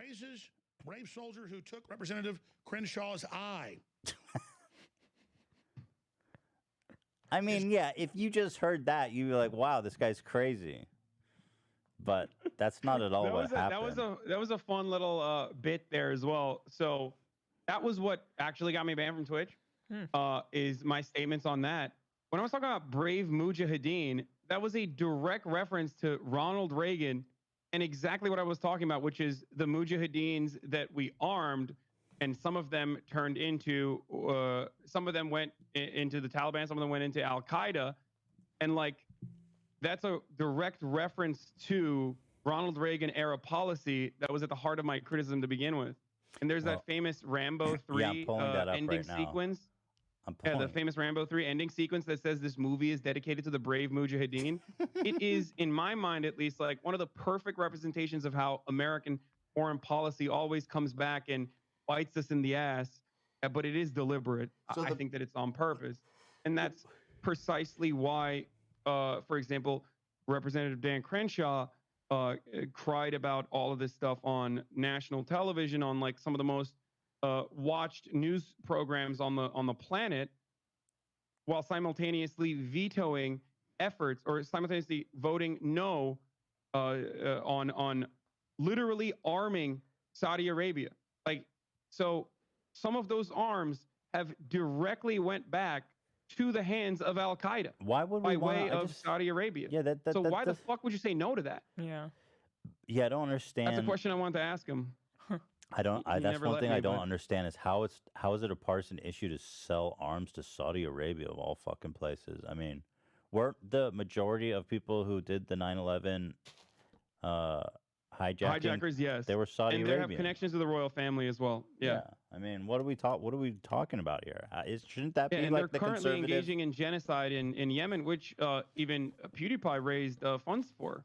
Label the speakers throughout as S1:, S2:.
S1: praises brave soldier who took Representative Crenshaw's eye.
S2: I mean, yeah, if you just heard that, you'd be like, wow, this guy's crazy. But that's not at all what happened.
S3: That was a fun little bit there as well. So that was what actually got me banned from Twitch, is my statements on that. When I was talking about brave mujahideen, that was a direct reference to Ronald Reagan and exactly what I was talking about, which is the mujahideens that we armed, and some of them turned into, some of them went into the Taliban, some of them went into Al-Qaeda, and like, that's a direct reference to Ronald Reagan era policy that was at the heart of my criticism to begin with. And there's that famous Rambo 3 ending sequence. Yeah, the famous Rambo 3 ending sequence that says this movie is dedicated to the brave mujahideen. It is, in my mind at least, like one of the perfect representations of how American foreign policy always comes back and bites us in the ass, but it is deliberate. So I think that it's on purpose. And that's precisely why, for example, Representative Dan Crenshaw cried about all of this stuff on national television, on like some of the most watched news programs on the planet, while simultaneously vetoing efforts or simultaneously voting no on literally arming Saudi Arabia. Like, so some of those arms have directly went back to the hands of Al-Qaeda.
S2: Why would
S3: we by way of Saudi Arabia?
S2: Yeah,
S3: so why the fuck would you say no to that?
S4: Yeah.
S2: Yeah, I don't understand.
S3: That's a question I wanted to ask him.
S2: That's one thing I don't understand is how is it a partisan issue to sell arms to Saudi Arabia of all fucking places? I mean, weren't the majority of people who did the 9/11
S3: hijackers? Yes,
S2: they were Saudi Arabian.
S3: And they have connections to the royal family as well. Yeah.
S2: I mean, what are we talking about here? Shouldn't that be
S3: and
S2: like
S3: they're
S2: the
S3: currently
S2: conservative...
S3: engaging in genocide in Yemen, which even PewDiePie raised funds for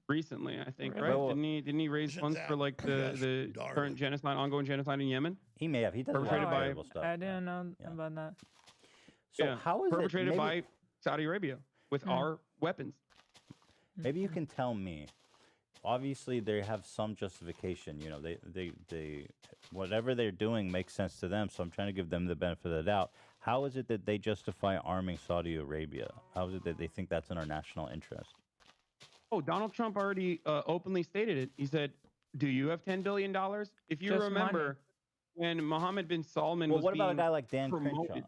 S3: recently, I think, right?
S2: Well,
S3: didn't he raise funds for like the current genocide, ongoing genocide in Yemen?
S2: He may have. He does terrible stuff.
S4: I didn't know about that.
S2: So how is
S3: perpetrated by Saudi Arabia with our weapons?
S2: Maybe you can tell me. Obviously, they have some justification. You know, they whatever they're doing makes sense to them. So I'm trying to give them the benefit of the doubt. How is it that they justify arming Saudi Arabia? How is it that they think that's in our national interest?
S3: Oh, Donald Trump already openly stated it. He said, "Do you have $10 billion?" If you remember, when Mohammed bin Salman was
S2: what about a
S3: being
S2: guy like Dan
S3: promoted,
S2: Crenshaw?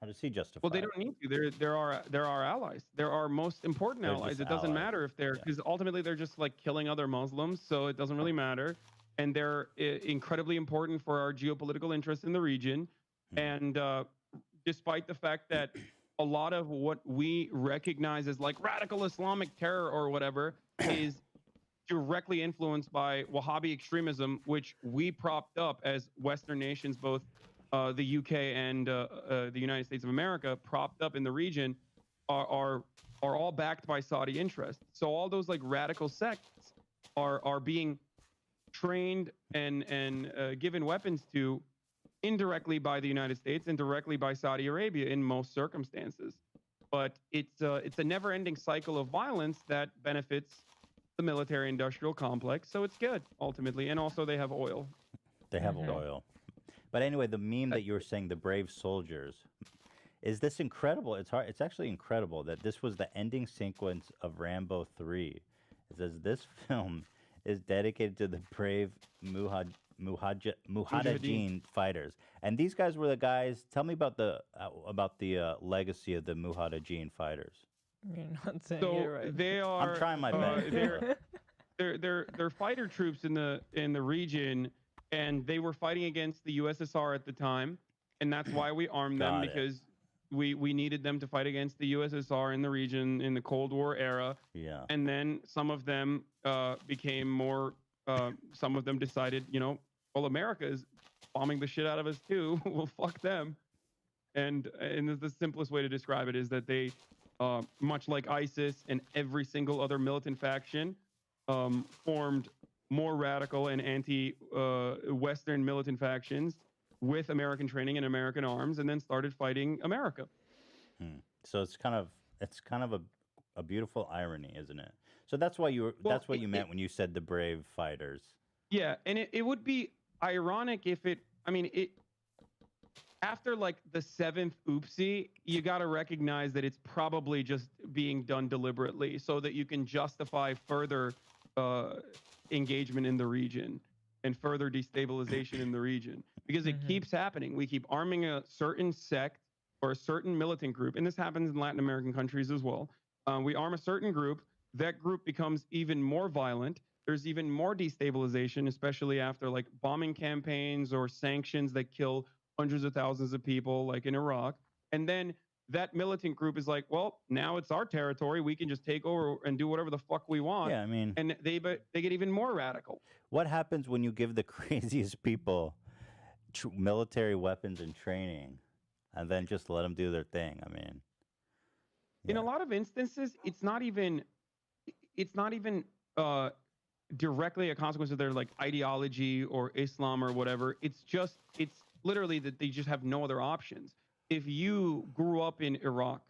S2: How does he justify?
S3: Well, they don't need to. There are allies. There are most important allies. It doesn't matter if they're, because ultimately they're just like killing other Muslims, so it doesn't really matter. And they're incredibly important for our geopolitical interests in the region. And despite the fact that a lot of what we recognize as like radical Islamic terror or whatever is directly influenced by Wahhabi extremism, which we propped up as Western nations, both the UK and the United States of America, propped up in the region, are all backed by Saudi interests. So all those like radical sects are being trained and given weapons to indirectly by the United States and directly by Saudi Arabia in most circumstances. But it's a never-ending cycle of violence that benefits the military-industrial complex. So it's good ultimately, and also they have oil.
S2: They have oil. But anyway, the meme that you were saying, the brave soldiers, is this incredible? It's hard. It's actually incredible that this was the ending sequence of Rambo 3. It says this film is dedicated to the brave Mujahideen fighters, and these guys were the guys. Tell me about the legacy of the Mujahideen fighters.
S4: You're not saying it right.
S3: They are.
S2: I'm trying my best.
S3: They're fighter troops in the region. And they were fighting against the USSR at the time, and that's why we armed them, because we needed them to fight against the USSR in the region in the Cold War era.
S2: Yeah.
S3: And then some of them became more. Some of them decided, well, America is bombing the shit out of us too. Well, fuck them. And the simplest way to describe it is that they, much like ISIS and every single other militant faction, formed more radical and anti-Western militant factions with American training and American arms, and then started fighting America.
S2: So it's kind of a a beautiful irony, isn't it? So that's why that's what you meant when you said the brave fighters.
S3: Yeah, and it would be ironic if it. I mean, after like the 7th oopsie, you got to recognize that it's probably just being done deliberately so that you can justify further engagement in the region and further destabilization in the region, because it keeps happening. We keep arming a certain sect or a certain militant group, and this happens in Latin American countries as well. We arm a certain group. That group becomes even more violent. There's even more destabilization, especially after like bombing campaigns or sanctions that kill hundreds of thousands of people, like in Iraq. And then that militant group is like, well, now it's our territory. We can just take over and do whatever the fuck we want.
S2: Yeah, I mean,
S3: and they get even more radical.
S2: What happens when you give the craziest people military weapons and training, and then just let them do their thing? I mean,
S3: in a lot of instances, it's not even directly a consequence of their like ideology or Islam or whatever. It's literally that they just have no other options. If you grew up in Iraq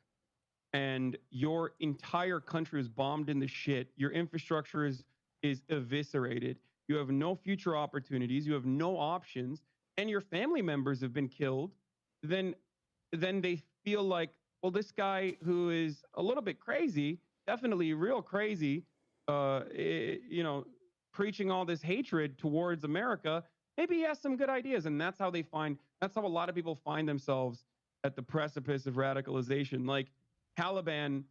S3: and your entire country is bombed in the shit, your infrastructure is eviscerated, you have no future opportunities, you have no options, and your family members have been killed, then they feel like, well, this guy who is a little bit crazy, definitely real crazy, preaching all this hatred towards America, maybe he has some good ideas. And that's how a lot of people find themselves at the precipice of radicalization. Like Taliban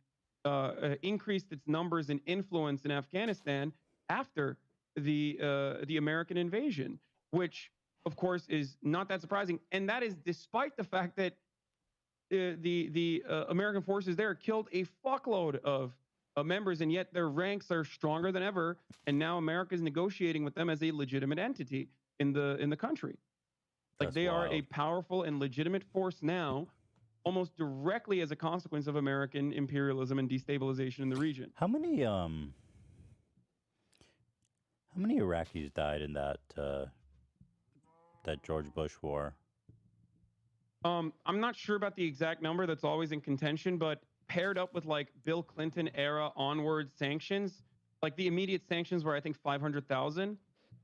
S3: increased its numbers and influence in Afghanistan after the American invasion, which of course is not that surprising. And that is despite the fact that the American forces there killed a fuckload of members, and yet their ranks are stronger than ever. And now America is negotiating with them as a legitimate entity in the country. Like they are a powerful and legitimate force now, almost directly as a consequence of American imperialism and destabilization in the region.
S2: How many Iraqis died in that George Bush war?
S3: I'm not sure about the exact number. That's always in contention, but paired up with like Bill Clinton era onward sanctions, like the immediate sanctions were I think 500,000,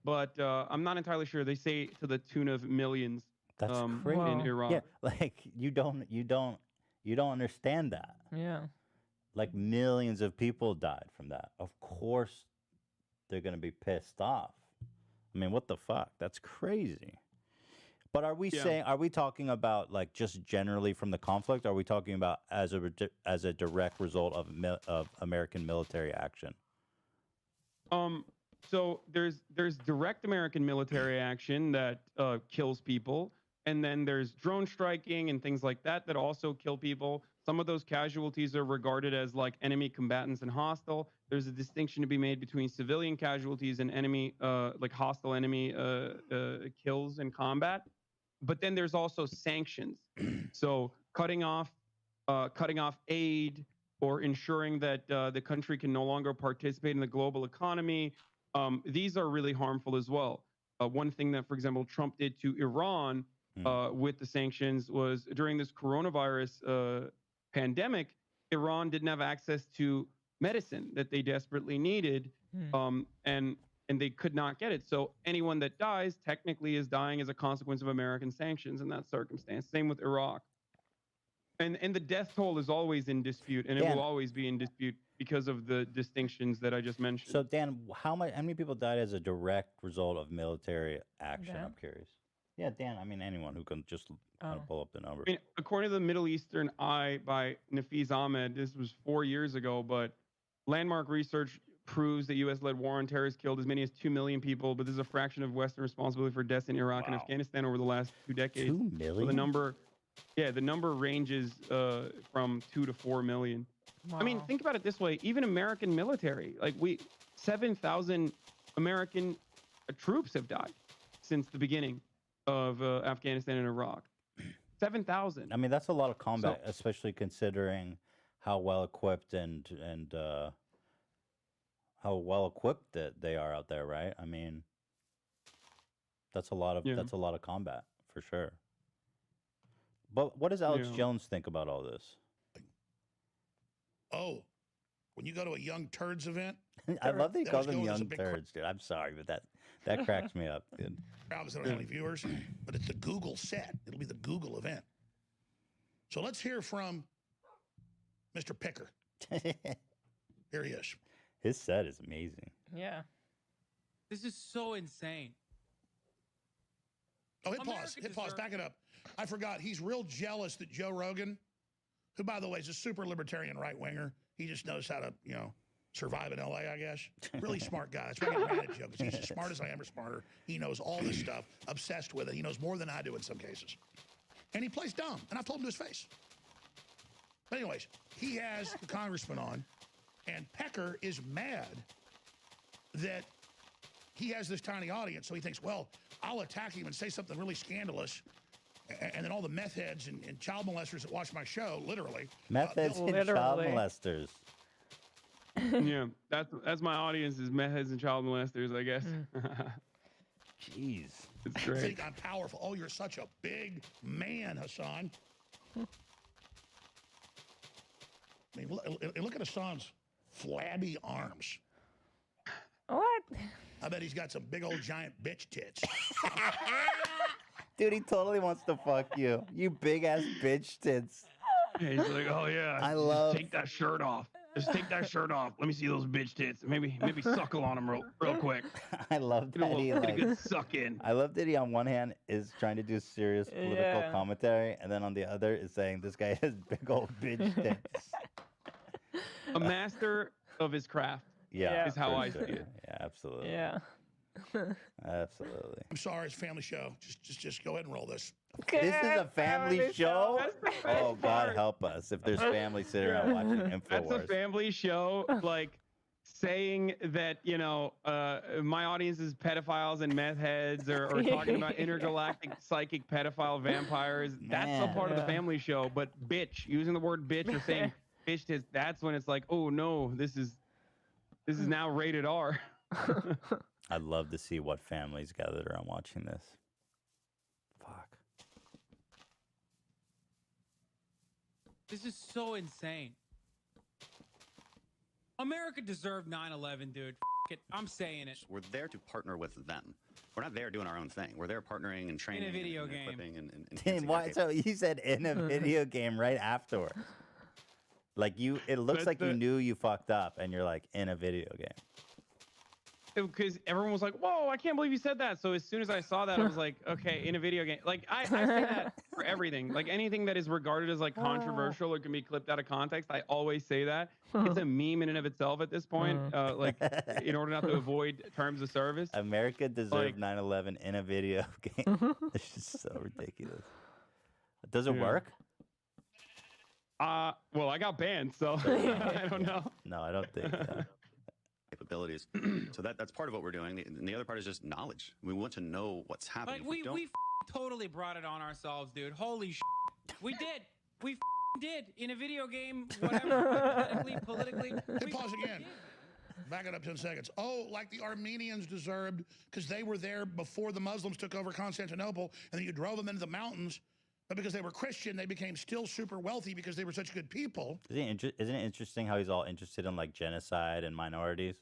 S3: but I'm not entirely sure. They say to the tune of millions.
S2: That's crazy.
S3: In Iraq.
S2: Yeah, like you don't understand that.
S4: Yeah.
S2: Like millions of people died from that. Of course, they're gonna be pissed off. I mean, what the fuck? That's crazy. But are we talking about like just generally from the conflict? Or are we talking about as a direct result of American military action?
S3: So there's direct American military action that kills people, and then there's drone striking and things like that also kill people. Some of those casualties are regarded as like enemy combatants and hostile. There's a distinction to be made between civilian casualties and enemy, like hostile enemy kills in combat. But then there's also sanctions. So cutting off aid or ensuring that the country can no longer participate in the global economy. These are really harmful as well. One thing that, for example, Trump did to Iran with the sanctions was during this coronavirus pandemic, Iran didn't have access to medicine that they desperately needed, and they could not get it. So anyone that dies technically is dying as a consequence of American sanctions in that circumstance. Same with Iraq. And the death toll is always in dispute, and it will always be in dispute because of the distinctions that I just mentioned.
S2: So Dan, how many people died as a direct result of military action?
S4: Dan?
S2: I'm curious. Yeah, Dan. I mean, anyone who can just kind of pull up the numbers.
S3: I mean, according to the Middle Eastern Eye by Nafiz Ahmed, this was 4 years ago, but landmark research proves that U.S.-led war on terror has killed as many as 2 million people, but this is a fraction of Western responsibility for deaths in Iraq and Afghanistan over the last 2 decades.
S2: 2 million?
S3: So the number ranges from 2 to 4 million.
S4: Wow.
S3: I mean, think about it this way. Even American military, like 7,000 American troops have died since the beginning of Afghanistan and Iraq. 7,000.
S2: I mean, that's a lot of combat, especially considering how well equipped and how well equipped that they are out there, right? I mean, that's a lot of combat for sure. But what does Alex Jones think about all this?
S1: Oh, when you go to a Young Turds event.
S2: I love that he
S1: that
S2: calls
S1: was
S2: them
S1: going as a
S2: young
S1: big
S2: turds, dude. I'm sorry, but that cracks me up, dude.
S1: crowd because they don't have any viewers, but it's the Google set. It'll be the Google event. So let's hear from Mr. Picker. Here he is.
S2: His set is amazing.
S4: Yeah.
S5: This is so insane.
S1: Oh, hit
S5: America
S1: pause. Hit pause.
S5: deserves-
S1: Back it up. I forgot. He's real jealous that Joe Rogan, who, by the way, is a super libertarian right-winger, he just knows how to, survive in L.A., I guess. Really smart guy. That's why I get mad at Joe, because he's as smart as I am or smarter. He knows all this stuff, obsessed with it. He knows more than I do in some cases. And he plays dumb, and I've told him to his face. But anyways, he has the congressman on, and Pecker is mad that he has this tiny audience, so he thinks, well, I'll attack him and say something really scandalous, and then all the meth heads and child molesters that watch my show, literally.
S2: Meth heads and child molesters.
S3: Yeah, that's my audience is meth heads and child molesters, I guess.
S2: Jeez.
S3: It's great.
S1: Think I'm powerful. Oh, you're such a big man, Hassan. I mean, look at Hassan's flabby arms.
S4: What?
S1: I bet he's got some big old giant bitch tits.
S2: Dude, he totally wants to fuck you. You big ass bitch tits.
S3: Yeah, he's like, oh yeah,
S2: I love.
S3: take that shirt off. Just take that shirt off. Let me see those bitch tits. Maybe suckle on them real quick.
S2: I love that he
S3: Get a
S2: like.
S3: good suck in.
S2: I love that he on one hand is trying to do serious political commentary, and then on the other is saying this guy has big old bitch tits.
S3: A master of his craft.
S2: Yeah,
S3: is how
S2: for
S3: I
S2: sure.
S3: see it.
S2: Yeah, absolutely.
S4: Yeah.
S2: Absolutely.
S1: I'm sorry, it's a family show. Just go ahead and roll this.
S2: This is a family show?
S3: That's the best
S2: Oh, God
S3: part.
S2: help us if there's families sitting around watching InfoWars.
S3: That's a family show, like saying that, my audience is pedophiles and meth heads or talking about intergalactic psychic pedophile vampires. That's a part of the family show. But bitch, using the word bitch or saying bitch, that's when it's like, oh no, this is now rated R.
S2: I'd love to see what families gathered around watching this. Fuck.
S5: This is so insane. America deserved 9/11, dude. F it. I'm saying it.
S6: We're there to partner with them. We're not there doing our own thing. We're there partnering and training.
S5: In a video
S6: and
S5: game.
S6: Equipping and
S2: Damn, why? So you said in a video game right afterwards. Like it looks like you knew you fucked up and you're like in a video game.
S3: Because everyone was like, whoa, I can't believe you said that. So as soon as I saw that, I was like, okay, in a video game. Like, I say that for everything. Like, anything that is regarded as, like, controversial or can be clipped out of context, I always say that. It's a meme in and of itself at this point, like, in order not to avoid terms of service.
S2: America deserved 9/11 in a video game. It's just so ridiculous. Does it work?
S3: Well, I got banned, so I don't know.
S2: No, I don't think so.
S6: Capabilities. So that's part of what we're doing. And the other part is just knowledge. We want to know what's happening.
S5: Like, we totally brought it on ourselves, dude. Holy shit. We did. We did. In a video game, whatever, politically.
S1: Hit pause again. Back it up 10 seconds. Oh, like the Armenians deserved, because they were there before the Muslims took over Constantinople, and then you drove them into the mountains. But because they were Christian, they became still super wealthy because they were such good people.
S2: Isn't it interesting how he's all interested in like genocide and minorities?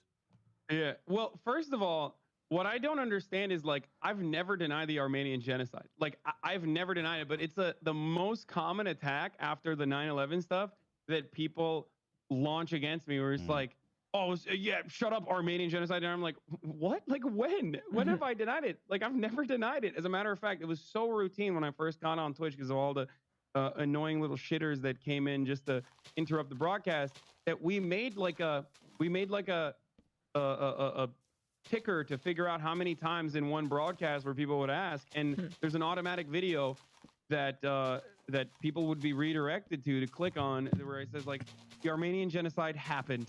S3: Yeah. Well, first of all, what I don't understand is like I've never denied the Armenian genocide. Like I've never denied it, but it's the most common attack after the 9/11 stuff that people launch against me, where it's like, oh yeah, shut up, Armenian genocide, and I'm like, what? Like when have I denied it? Like I've never denied it. As a matter of fact, it was so routine when I first got on Twitch because of all the annoying little shitters that came in just to interrupt the broadcast that we made like a ticker to figure out how many times in one broadcast where people would ask, and there's an automatic video that that people would be redirected to click on where it says like the Armenian genocide happened.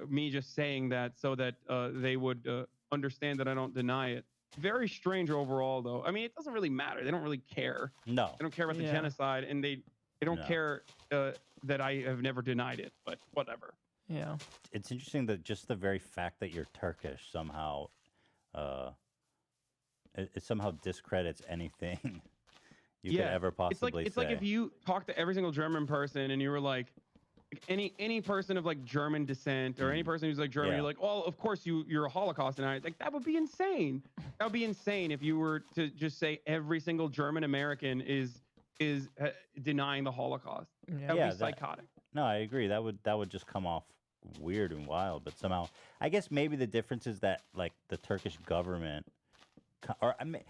S3: Me just saying that so that they would understand that I don't deny it. Very strange overall, though. I mean, it doesn't really matter. They don't really care.
S2: No.
S3: They don't care about the genocide, and they don't care that I have never denied it, but whatever.
S4: Yeah.
S2: It's interesting that just the very fact that you're Turkish somehow, it somehow discredits anything you could ever possibly say.
S3: It's like if you talk to every single German person and you were like, any person of like German descent or any person who's like German,
S2: Yeah.
S3: you're like, oh, of course you're a Holocaust denier. Like that would be insane. That would be insane if you were to just say every single German American is denying the Holocaust.
S4: Yeah.
S3: That would
S2: Yeah,
S3: be psychotic.
S2: No, I agree. That would just come off weird and wild. But somehow, I guess maybe the difference is that like the Turkish government, or I mean,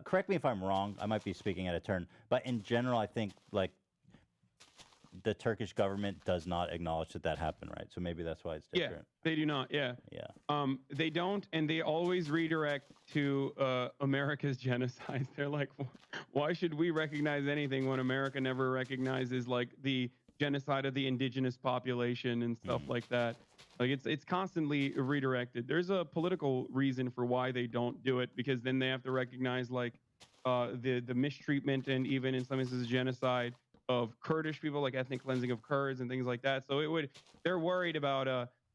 S2: correct me if I'm wrong. I might be speaking out of turn, but in general, I think like the Turkish government does not acknowledge that happened, right? So maybe that's why it's
S3: Yeah,
S2: different.
S3: they do not. Yeah. They don't, and they always redirect to America's genocide. They're like, why should we recognize anything when America never recognizes like the genocide of the indigenous population and stuff like that? Like it's constantly redirected. There's a political reason for why they don't do it, because then they have to recognize like the mistreatment and even in some instances genocide of Kurdish people, like ethnic cleansing of Kurds and things like that. So they're worried about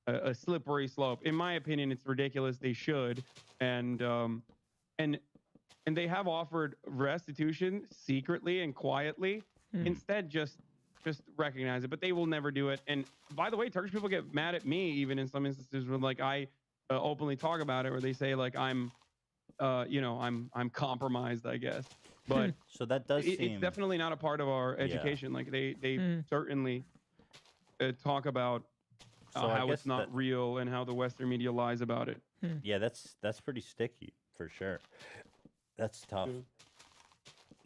S3: a slippery slope. In my opinion, it's ridiculous. They should, and they have offered restitution secretly and quietly. Instead, just recognize it, but they will never do it. And by the way, Turkish people get mad at me even in some instances when like I openly talk about it, where they say like I'm compromised, I guess. But
S2: so that does seem
S3: it's definitely not a part of our education. Like they certainly talk about
S2: So I
S3: how
S2: guess
S3: it's not real and how the Western media lies about it.
S2: Yeah, that's pretty sticky for sure. That's tough.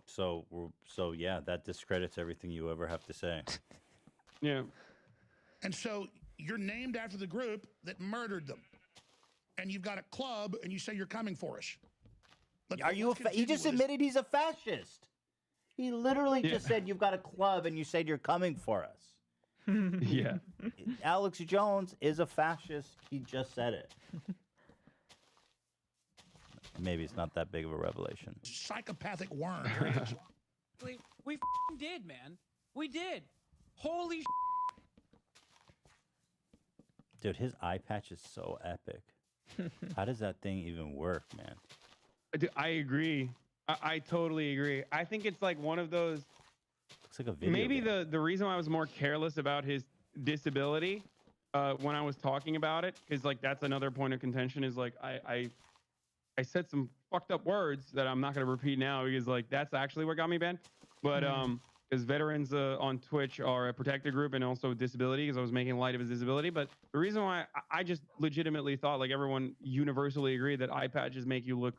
S2: So yeah, that discredits everything you ever have to say.
S3: Yeah.
S1: And so you're named after the group that murdered them. And you've got a club and you say you're coming for us.
S2: Are you he just admitted he's a fascist. He literally just said you've got a club and you said you're coming for us.
S3: Yeah.
S2: Alex Jones is a fascist. He just said it. Maybe it's not that big of a revelation.
S1: Psychopathic worm.
S5: We f***ing did, man. We did. Holy
S2: Dude, his eye patch is so epic. How does that thing even work, man?
S3: I agree. I totally agree. I think it's like one of those.
S2: Looks like a video.
S3: Maybe
S2: game.
S3: the reason why I was more careless about his disability when I was talking about it, because like that's another point of contention, is like I said some fucked up words that I'm not going to repeat now, because like that's actually what got me banned. But because veterans on Twitch are a protected group and also disability, because I was making light of his disability. But the reason why I just legitimately thought, like everyone universally agreed, that eye patches make you look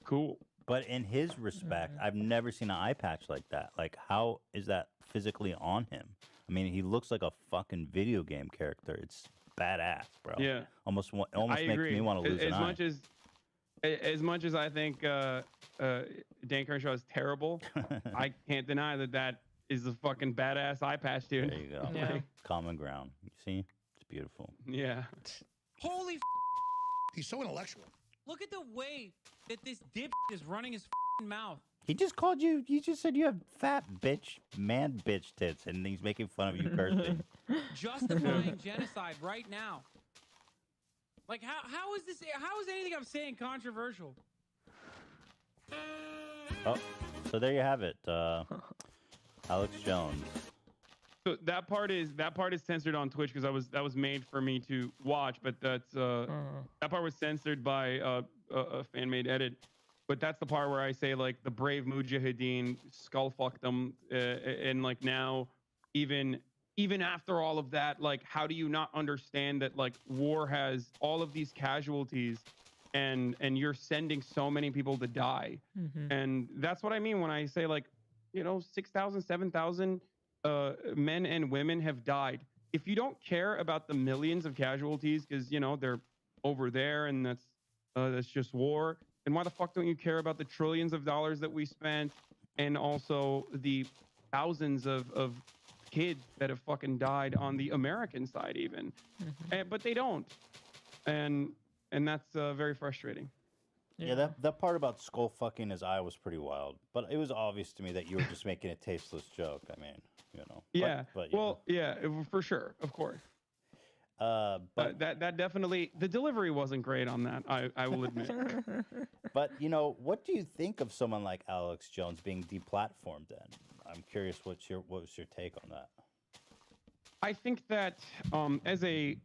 S3: cool.
S2: But in his respect, I've never seen an eye patch like that. Like, how is that physically on him? I mean, he looks like a fucking video game character. It's badass, bro.
S3: Yeah.
S2: Almost makes me want to lose an eye.
S3: As much as I think Dan Kershaw is terrible, I can't deny that is a fucking badass eye patch, dude.
S2: There you go.
S4: Yeah.
S2: Common ground. You see? It's beautiful.
S3: Yeah.
S5: holy
S1: He's so intellectual.
S5: look at the way that this dip is running his mouth.
S2: He just called you. You just said you have fat bitch, man bitch tits, and he's making fun of you cursing.
S5: Justifying genocide right now. Like how is this? How is anything I'm saying controversial?
S2: Oh, so there you have it, Alex Jones.
S3: So that part is censored on Twitch, because that was made for me to watch, but that part was censored by a fan made edit. But that's the part where I say like the brave mujahideen skull fucked them, and like now even after all of that, like how do you not understand that like war has all of these casualties, and you're sending so many people to die, and that's what I mean when I say like 6,000, 7,000 men and women have died. If you don't care about the millions of casualties because they're over there and that's just war, then why the fuck don't you care about the trillions of dollars that we spent and also the thousands of kids that have fucking died on the American side even? But they don't, and that's very frustrating.
S2: Yeah, that part about skull fucking his eye was pretty wild, but it was obvious to me that you were just making a tasteless joke. I mean,
S3: Yeah.
S2: But,
S3: yeah, for sure, of course.
S2: But
S3: that definitely, the delivery wasn't great on that. I will admit.
S2: But what do you think of someone like Alex Jones being deplatformed? Then I'm curious, what was your take on that?
S3: I think that as a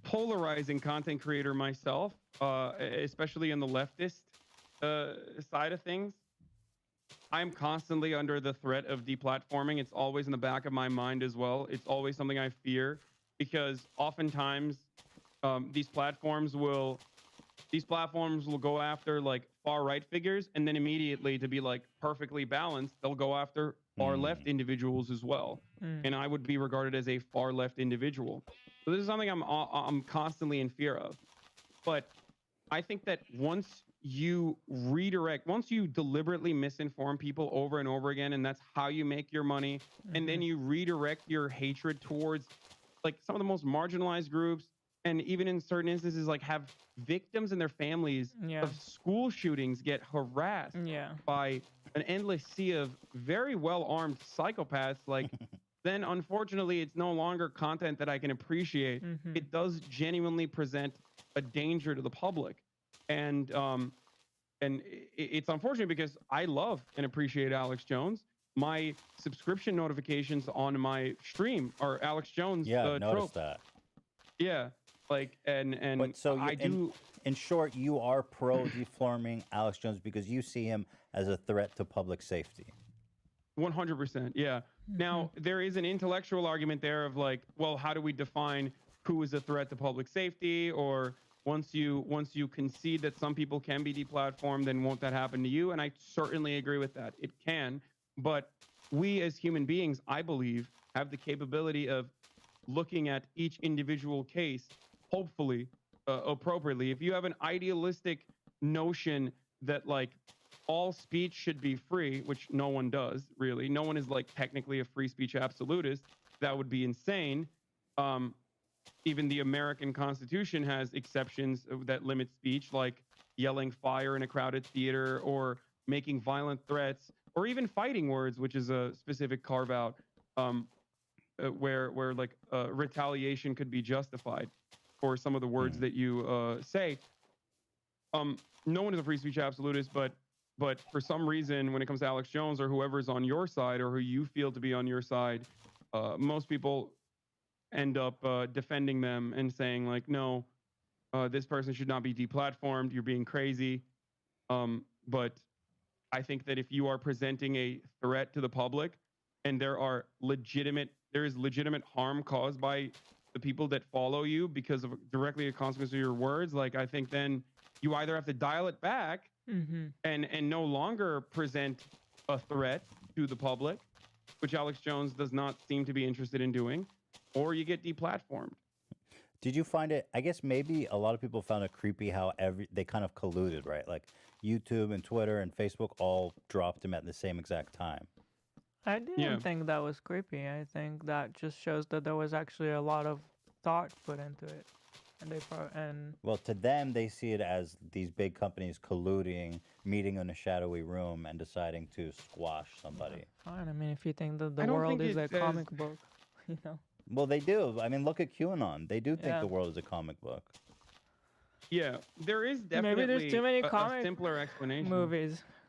S3: polarizing content creator myself, especially in the leftist side of things, I'm constantly under the threat of deplatforming. It's always in the back of my mind as well. It's always something I fear because oftentimes these platforms will go after like far right figures, and then immediately, to be like perfectly balanced, they'll go after far left individuals as well. And I would be regarded as a far left individual. So this is something I'm constantly in fear of. But I think that once you deliberately misinform people over and over again, and that's how you make your money, and then you redirect your hatred towards like some of the most marginalized groups, and even in certain instances, like have victims and their families of school shootings get harassed by an endless sea of very well-armed psychopaths, like then unfortunately it's no longer content that I can appreciate. It does genuinely present a danger to the public. And it's unfortunate because I love and appreciate Alex Jones. My subscription notifications on my stream are Alex Jones.
S2: Yeah, I've noticed
S3: trope.
S2: that.
S3: Yeah, like and
S2: But so
S3: I do.
S2: In short, you are pro deforming Alex Jones because you see him as a threat to public safety.
S3: 100%. Yeah. Now there is an intellectual argument there of like, well, how do we define who is a threat to public safety? Or once you concede that some people can be deplatformed, then won't that happen to you? And I certainly agree with that. It can, but we as human beings, I believe, have the capability of looking at each individual case, hopefully appropriately. If you have an idealistic notion that like all speech should be free, which no one does really, no one is like technically a free speech absolutist, that would be insane. Even the American Constitution has exceptions that limit speech, like yelling fire in a crowded theater or making violent threats or even fighting words, which is a specific carve out where like retaliation could be justified for some of the words that you say. No one is a free speech absolutist, but for some reason, when it comes to Alex Jones or whoever's on your side or who you feel to be on your side, most people end up defending them and saying like, no, this person should not be deplatformed. You're being crazy. But I think that if you are presenting a threat to the public and there is legitimate harm caused by the people that follow you because of directly a consequence of your words, like I think then you either have to dial it back and no longer present a threat to the public, which Alex Jones does not seem to be interested in doing, or you get deplatformed.
S2: Did you find it? I guess maybe a lot of people found it creepy how they kind of colluded, right? Like YouTube and Twitter and Facebook all dropped him at the same exact time.
S4: I didn't think that was creepy. I think that just shows that there was actually a lot of thought put into it.
S2: Well, to them, they see it as these big companies colluding, meeting in a shadowy room, and deciding to squash somebody.
S4: Fine. I mean, if you think that the world is a comic book, you know.
S2: Well, they do. I mean, look at QAnon. They do think the world is a comic book.
S3: Yeah, there is definitely
S4: maybe there's too many
S3: a simpler explanation.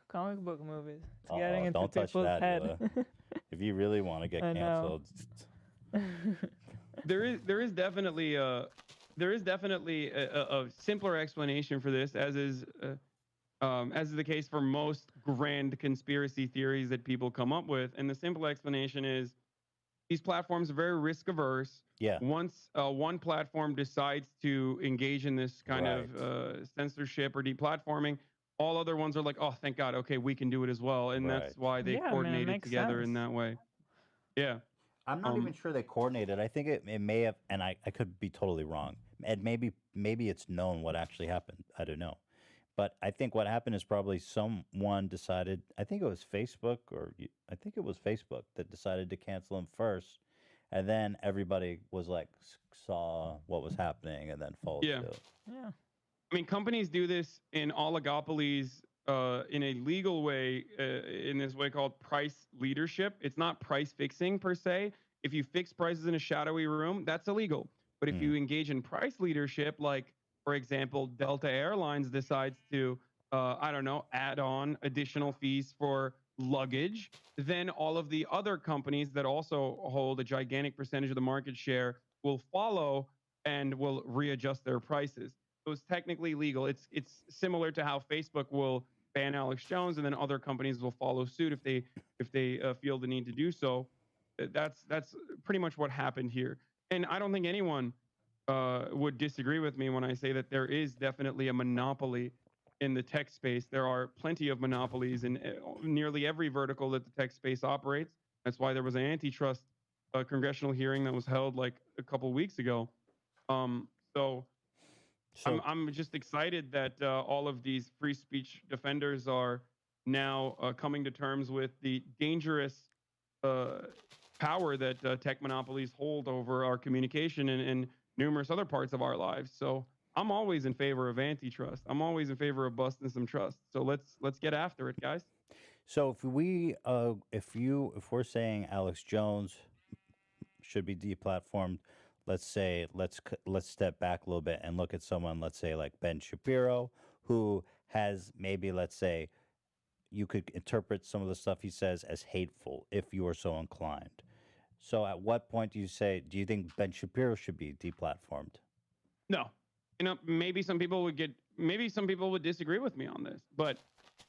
S4: Comic book movies. It's getting into
S2: don't touch
S4: people's
S2: that,
S4: head.
S2: If you really want to get canceled.
S3: There is definitely a simpler explanation for this, as is the case for most grand conspiracy theories that people come up with. And the simple explanation is these platforms are very risk averse.
S2: Yeah.
S3: Once one platform decides to engage in this kind of censorship or deplatforming, all other ones are like, oh, thank God. Okay, we can do it as well. And that's why they coordinated together in that way. Yeah.
S2: I'm not even sure they coordinated. I think it may have, and I could be totally wrong. And maybe it's known what actually happened. I don't know. But I think what happened is probably someone decided, I think it was Facebook that decided to cancel him first. And then everybody was like, saw what was happening and then followed suit.
S4: Yeah.
S3: I mean, companies do this in oligopolies in a legal way, in this way called price leadership. It's not price fixing per se. If you fix prices in a shadowy room, that's illegal. But if you engage in price leadership, like, for example, Delta Airlines decides to, add on additional fees for luggage, then all of the other companies that also hold a gigantic percentage of the market share will follow and will readjust their prices. So it's technically legal. It's similar to how Facebook will ban Alex Jones, and then other companies will follow suit if they feel the need to do so. That's pretty much what happened here. And I don't think anyone would disagree with me when I say that there is definitely a monopoly in the tech space. There are plenty of monopolies in nearly every vertical that the tech space operates. That's why there was an antitrust congressional hearing that was held like a couple of weeks ago. So I'm just excited that all of these free speech defenders are now coming to terms with the dangerous power that tech monopolies hold over our communication and numerous other parts of our lives. So I'm always in favor of antitrust. I'm always in favor of busting some trust. So let's get after it, guys.
S2: So if we're saying Alex Jones should be deplatformed, let's say let's step back a little bit and look at someone, let's say like Ben Shapiro, who has maybe, let's say, you could interpret some of the stuff he says as hateful if you were so inclined. So at what point do you think Ben Shapiro should be deplatformed?
S3: No. Maybe some people would disagree with me on this, but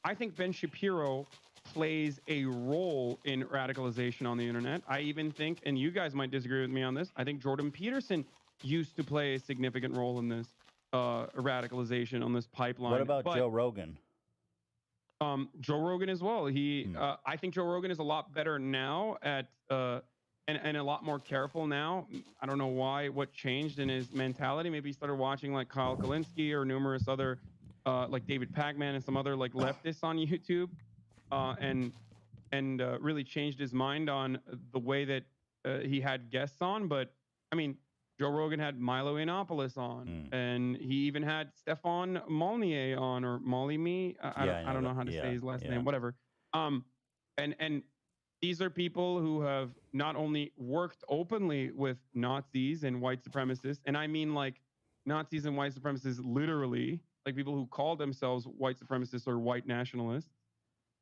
S3: I think Ben Shapiro plays a role in radicalization on the internet. I even think, and you guys might disagree with me on this, I think Jordan Peterson used to play a significant role in this radicalization on this pipeline.
S2: What about Joe Rogan?
S3: Joe Rogan as well. I think Joe Rogan is a lot better now at and a lot more careful now. I don't know what changed in his mentality. Maybe he started watching like Kyle Kalinske or numerous other like David Pagman and some other like leftists on YouTube, and really changed his mind on the way that he had guests on. But I mean, Joe Rogan had Milo Yiannopoulos on, and he even had Stefan Molyneux on, or Molyneux. I don't know how to say his last name. Whatever. And these are people who have not only worked openly with Nazis and white supremacists, and I mean like Nazis and white supremacists literally, like people who call themselves white supremacists or white nationalists,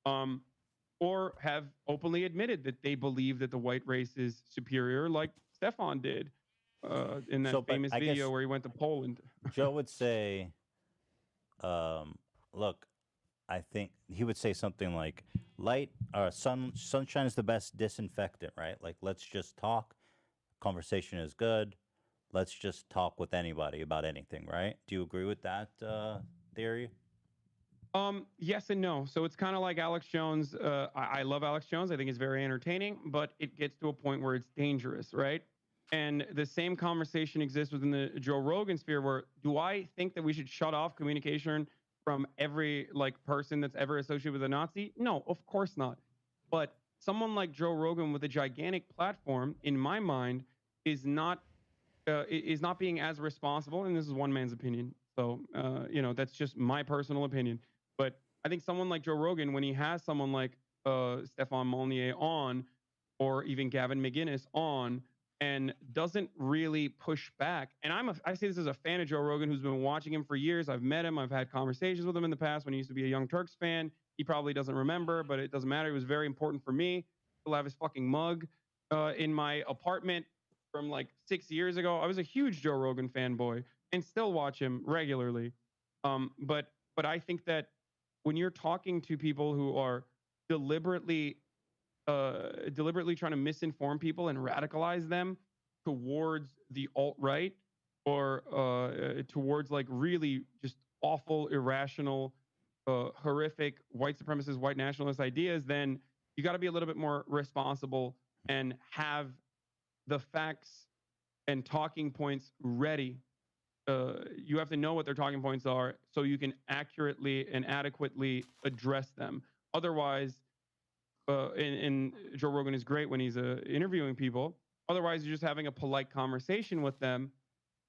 S3: or have openly admitted that they believe that the white race is superior, like Stefan did in that famous video where he went to Poland.
S2: Joe would say, look, I think he would say something like, sunshine is the best disinfectant, right? Like, let's just talk. Conversation is good. Let's just talk with anybody about anything, right? Do you agree with that theory?
S3: Yes and no. So it's kind of like Alex Jones. I love Alex Jones. I think he's very entertaining, but it gets to a point where it's dangerous, right? And the same conversation exists within the Joe Rogan sphere, where do I think that we should shut off communication from every like person that's ever associated with a Nazi? No, of course not. But someone like Joe Rogan with a gigantic platform, in my mind, is not being as responsible. And this is one man's opinion, so that's just my personal opinion. But I think someone like Joe Rogan, when he has someone like Stefan Molyneux on, or even Gavin McInnes on, and doesn't really push back. And I say this as a fan of Joe Rogan who's been watching him for years. I've met him. I've had conversations with him in the past when he used to be a Young Turks fan. He probably doesn't remember, but it doesn't matter. It was very important for me. He'll have his fucking mug in my apartment from like 6 years ago. I was a huge Joe Rogan fanboy and still watch him regularly. But I think that when you're talking to people who are deliberately trying to misinform people and radicalize them towards the alt-right, or towards like really just awful, irrational, horrific white supremacist, white nationalist ideas, then you got to be a little bit more responsible and have the facts and talking points ready. You have to know what their talking points are so you can accurately and adequately address them. Otherwise, and Joe Rogan is great when he's interviewing people. Otherwise, you're just having a polite conversation with them,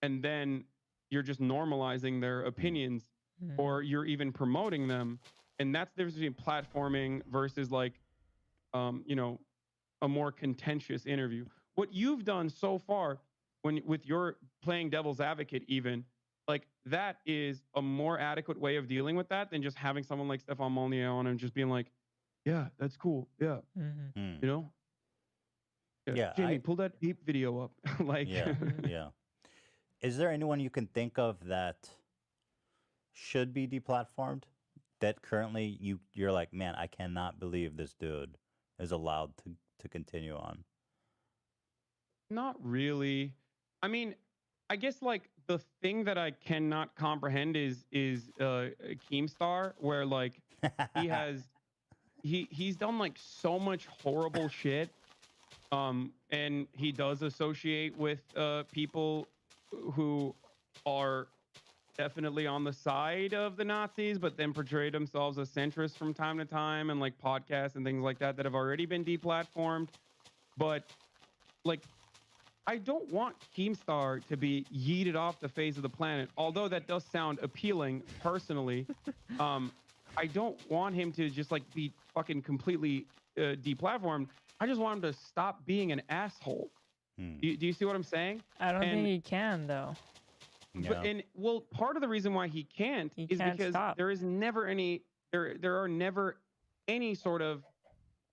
S3: and then you're just normalizing their opinions, or you're even promoting them. And that's the difference between platforming versus like, a more contentious interview. What you've done so far, with your playing devil's advocate, even like that is a more adequate way of dealing with that than just having someone like Stefan Molyneux on and just being like, yeah, that's cool. Yeah,
S4: Mm-hmm.
S3: you know.
S2: Yeah,
S3: Jamie, pull that deep video up. Like,
S2: yeah, yeah. Is there anyone you can think of that should be deplatformed? That currently you're like, man, I cannot believe this dude is allowed to continue on.
S3: not really. I mean, I guess like the thing that I cannot comprehend is Keemstar, where like he has he's done like so much horrible shit, and he does associate with people who are definitely on the side of the Nazis, but then portray themselves as centrists from time to time, and like podcasts and things like that that have already been deplatformed. But like, I don't want Keemstar to be yeeted off the face of the planet, although that does sound appealing personally. I don't want him to just like be fucking completely deplatformed. I just want him to stop being an asshole. Do you see what I'm saying?
S4: I don't think he can though.
S3: But, and well, part of the reason why he can't is because there is never any there are never any sort of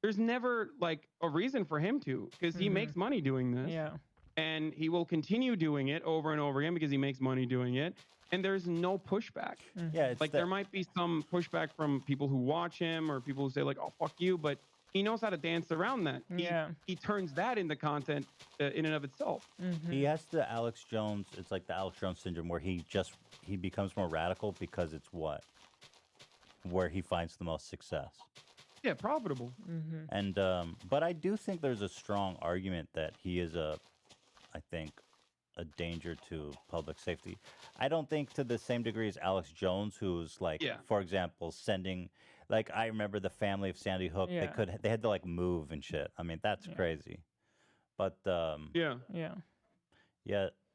S3: there's never like a reason for him to, because he makes money doing this.
S4: Yeah.
S3: And he will continue doing it over and over again because he makes money doing it. And there's no pushback.
S2: Yeah, it's
S3: like there might be some pushback from people who watch him or people who say like, "Oh, fuck you," but he knows how to dance around that. He turns that into content in and of itself.
S2: He has the Alex Jones. It's like the Alex Jones syndrome, where he becomes more radical because it's where he finds the most success.
S3: Yeah, profitable.
S2: And but I do think there's a strong argument that he is I think, a danger to public safety. I don't think to the same degree as Alex Jones, who's like, for example, sending, like, I remember the family of Sandy Hook. They had to like move and shit. I mean, that's crazy. But
S3: yeah,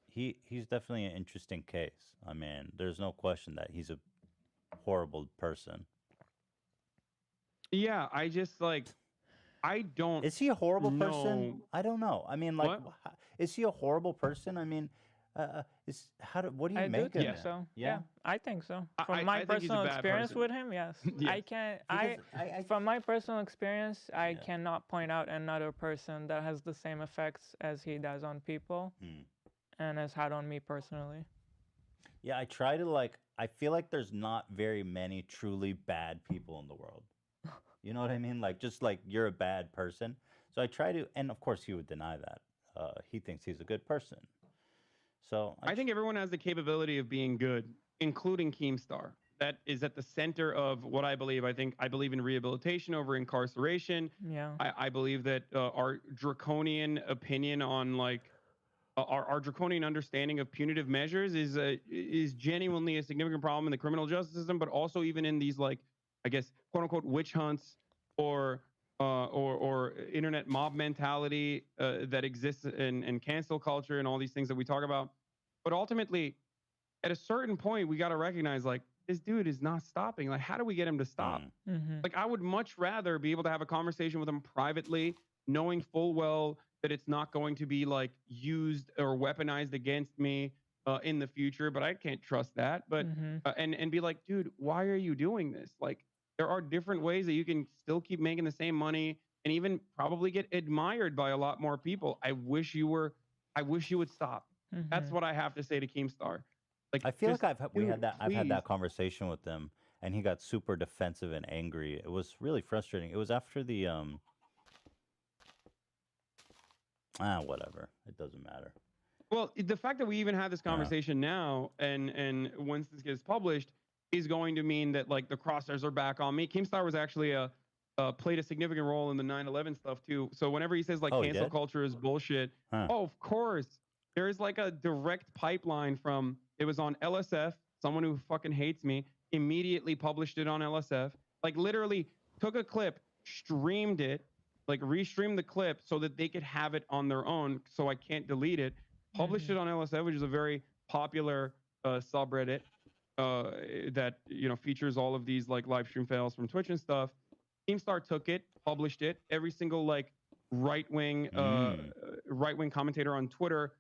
S2: he's definitely an interesting case. I mean, there's no question that he's a horrible person.
S3: Yeah, I just like, I don't.
S2: Is he a horrible person? I don't know. I mean, like, is he a horrible person? I mean, what do you make of
S4: think
S2: it?
S4: so. Yeah, I think so. From
S3: I
S4: my
S3: think he's a
S4: personal
S3: bad
S4: experience
S3: person.
S4: with him, yes.
S3: Yes.
S4: I can't. From my personal experience, I cannot point out another person that has the same effects as he does on people, and has had on me personally.
S2: Yeah, I try to like. I feel like there's not very many truly bad people in the world. You know what I mean? Like, just like you're a bad person. So I try to, and of course he would deny that. He thinks he's a good person. So
S3: I think everyone has the capability of being good, including Keemstar. That is at the center of what I believe. I believe in rehabilitation over incarceration.
S4: Yeah.
S3: I believe that our draconian opinion on like our draconian understanding of punitive measures is genuinely a significant problem in the criminal justice system, but also even in these like, I guess, quote unquote, witch hunts or internet mob mentality that exists in cancel culture and all these things that we talk about. But ultimately, at a certain point, we got to recognize like this dude is not stopping. Like, how do we get him to stop? Like, I would much rather be able to have a conversation with him privately, knowing full well that it's not going to be like used or weaponized against me in the future. But I can't trust that. But and be like, dude, why are you doing this? Like, there are different ways that you can still keep making the same money and even probably get admired by a lot more people. I wish you would stop. That's what I have to say to Keemstar. Like,
S2: I feel
S3: just,
S2: like I've had
S3: please.
S2: that conversation with him, and he got super defensive and angry. It was really frustrating. It was after the whatever. It doesn't matter.
S3: Well, the fact that we even have this conversation now, and once this gets published, is going to mean that like the crosshairs are back on me. Keemstar was actually played a significant role in the 9/11 stuff too. So whenever he says like cancel culture is bullshit, oh, of course, there is like a direct pipeline from, it was on LSF, someone who fucking hates me, immediately published it on LSF, like literally took a clip, streamed it, like restreamed the clip so that they could have it on their own, so I can't delete it, published it on LSF, which is a very popular subreddit that, you know, features all of these like live stream fails from Twitch and stuff. Keemstar took it, published it. Every single like right wing commentator on Twitter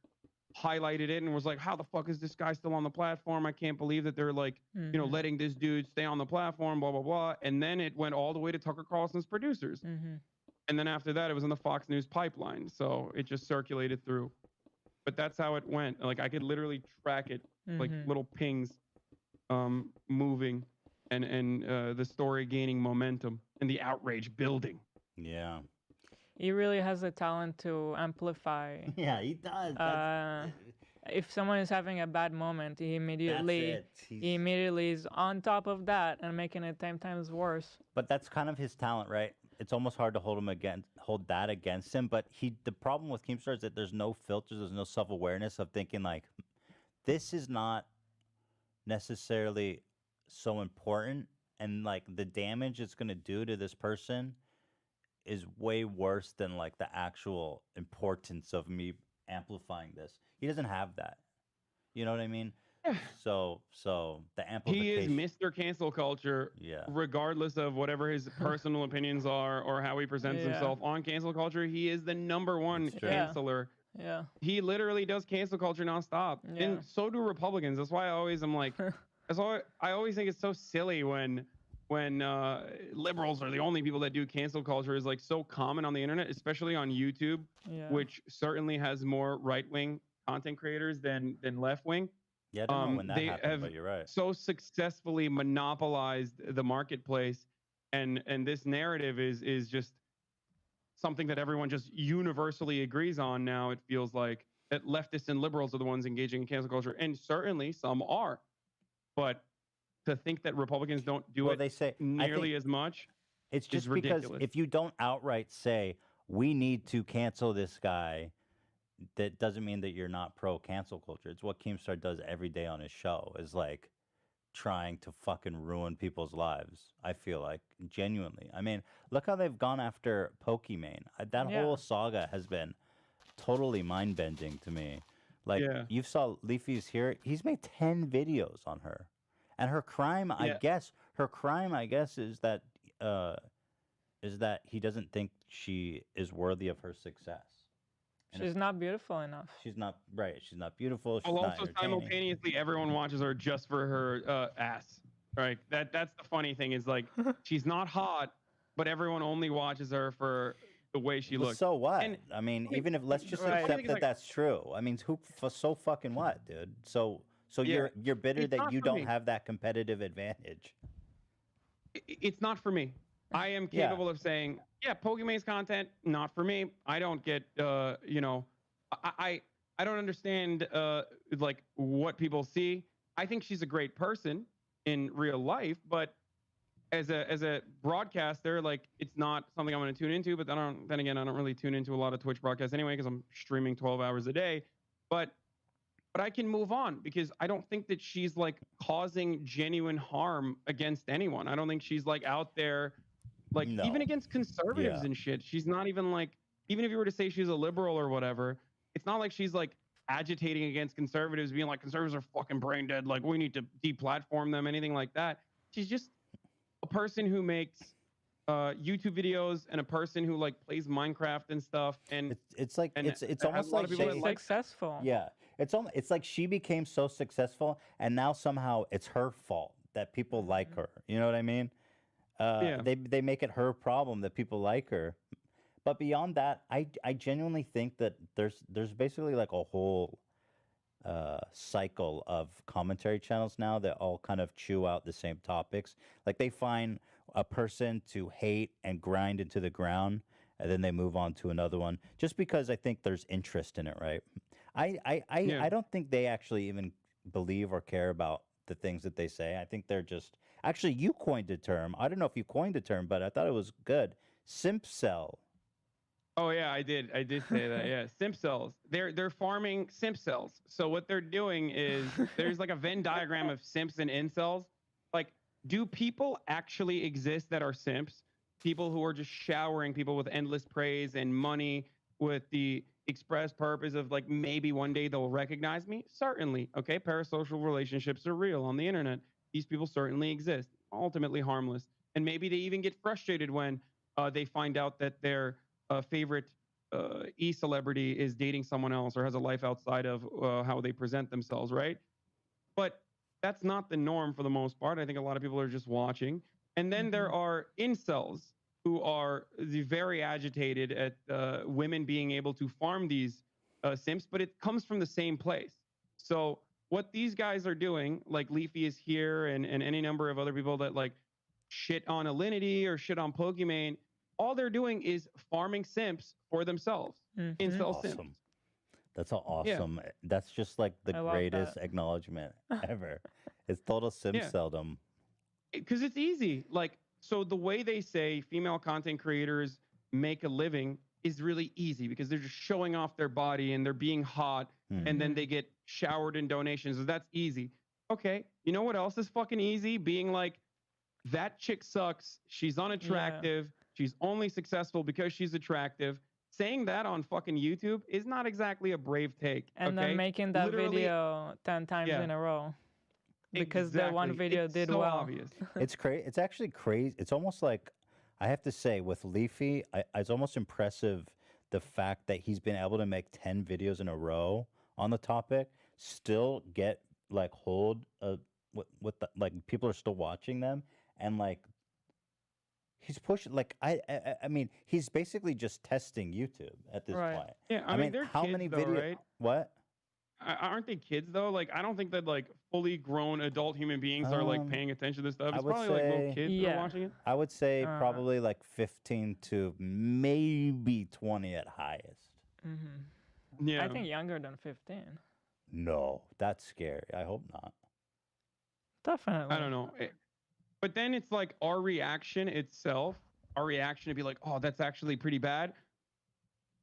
S3: highlighted it and was like, how the fuck is this guy still on the platform? I can't believe that they're like, you know, letting this dude stay on the platform, blah, blah, blah. And then it went all the way to Tucker Carlson's producers. And then after that, it was in the Fox News pipeline. So it just circulated through. But that's how it went. Like I could literally track it, like little pings moving and the story gaining momentum and the outrage building.
S2: Yeah.
S4: He really has the talent to amplify.
S2: Yeah, he does.
S4: If someone is having a bad moment, he immediately is on top of that and making it 10 times worse.
S2: But that's kind of his talent, right? It's almost hard to hold that against him. But the problem with Keemstar is that there's no filters, there's no self-awareness of thinking like, this is not necessarily so important, and like the damage it's gonna do to this person is way worse than like the actual importance of me amplifying this. He doesn't have that. You know what I mean?
S3: Yeah.
S2: So the amplification.
S3: He is Mr. Cancel Culture, regardless of whatever his personal opinions are or how he presents himself on cancel culture. He is the #1 canceler.
S4: Yeah.
S3: He literally does cancel culture nonstop.
S4: Yeah.
S3: And so do Republicans. That's why I am like, I always think it's so silly when liberals are the only people that do cancel culture is like so common on the internet, especially on YouTube, which certainly has more right-wing content creators than left-wing.
S2: Yeah, I don't know when that happened, but you're right.
S3: So successfully monopolized the marketplace, and this narrative is just something that everyone just universally agrees on now. It feels like that leftists and liberals are the ones engaging in cancel culture, and certainly some are, but to think that Republicans don't do it
S2: they say,
S3: nearly as much,
S2: it's just because if you don't outright say we need to cancel this guy, that doesn't mean that you're not pro cancel culture. It's what Keemstar does every day on his show, is like trying to fucking ruin people's lives. I feel like, genuinely. I mean, look how they've gone after Pokimane. That whole saga has been totally mind-bending to me. Like, you saw Leafy's here. He's made 10 videos on her. And her crime, I guess, is that he doesn't think she is worthy of her success. And
S4: she's not beautiful enough.
S2: She's not right. She's not beautiful. She's
S3: well,
S2: not
S3: also simultaneously, everyone watches her just for her ass. Right. That's the funny thing is like she's not hot, but everyone only watches her for the way she looks.
S2: So what? And, I mean, even if let's just accept that that's true. I mean, so fucking what, dude? So you're bitter that you don't have that competitive advantage.
S3: It's not for me. I am capable of saying, Pokemon's content, not for me. I don't get, I don't understand, like what people see. I think she's a great person in real life, but as a broadcaster, like it's not something I'm going to tune into. But then again, I don't really tune into a lot of Twitch broadcasts anyway because I'm streaming 12 hours a day. But I can move on because I don't think that she's like causing genuine harm against anyone. I don't think she's like out there, like even against conservatives and shit. She's not even like, even if you were to say she's a liberal or whatever, it's not like she's like agitating against conservatives, being like conservatives are fucking brain dead. Like we need to deplatform them, anything like that. She's just a person who makes YouTube videos and a person who like plays Minecraft and stuff. And
S2: it's like it's almost like
S4: she's successful.
S2: Yeah, it's like she became so successful, and now somehow it's her fault that people like her. You know what I mean? They make it her problem that people like her. But beyond that, I genuinely think that there's basically like a whole cycle of commentary channels now that all kind of chew out the same topics. Like they find a person to hate and grind into the ground, and then they move on to another one, just because I think there's interest in it, right? I don't think they actually even believe or care about the things that they say. I think they're just actually, you coined a term. I don't know if you coined the term, but I thought it was good. Simp cell.
S3: Oh yeah, I did say that. Yeah, simp cells. They're farming simp cells. So what they're doing is there's like a Venn diagram of simps and incels. Like, do people actually exist that are simps? People who are just showering people with endless praise and money with the express purpose of like maybe one day they'll recognize me? Certainly. Okay, parasocial relationships are real on the internet. These people certainly exist. Ultimately harmless. And maybe they even get frustrated when they find out that their favorite e-celebrity is dating someone else or has a life outside of how they present themselves, right? But that's not the norm for the most part. I think a lot of people are just watching. And then there are incels who are very agitated at women being able to farm these simps, but it comes from the same place. So what these guys are doing, like Leafy is here and any number of other people that like shit on Alinity or shit on Pokimane, all they're doing is farming simps for themselves. Incel simps.
S2: Awesome. That's awesome. That's just like the greatest acknowledgement ever. It's total simp-seldom.
S3: Because it's easy. Like, so the way they say female content creators make a living is really easy because they're just showing off their body and they're being hot and then they get showered in donations. So that's easy. Okay. You know what else is fucking easy? Being like, that chick sucks. She's unattractive. She's only successful because she's attractive. Saying that on fucking YouTube is not exactly a brave take.
S4: And then making that video 10 times in a row. Because that one video did
S3: so
S4: well.
S3: Obvious.
S2: It's crazy. It's actually crazy. It's almost like, I have to say, with Leafy, it's almost impressive the fact that he's been able to make 10 videos in a row on the topic, still get like hold with the, like people are still watching them, and like he's pushing. Like I mean, he's basically just testing YouTube at this point.
S3: Yeah, I mean, they're
S2: how
S3: kids,
S2: many
S3: though,
S2: videos?
S3: right?
S2: What?
S3: Aren't they kids though? Like, I don't think that like fully grown adult human beings are like paying attention to this stuff. It's probably like little kids that are watching it.
S2: I would say probably like 15 to maybe 20 at highest.
S3: Yeah,
S4: I think younger than 15.
S2: No, that's scary. I hope not.
S4: Definitely.
S3: I don't know. But then it's like our reaction itself, our reaction to be like, oh, that's actually pretty bad,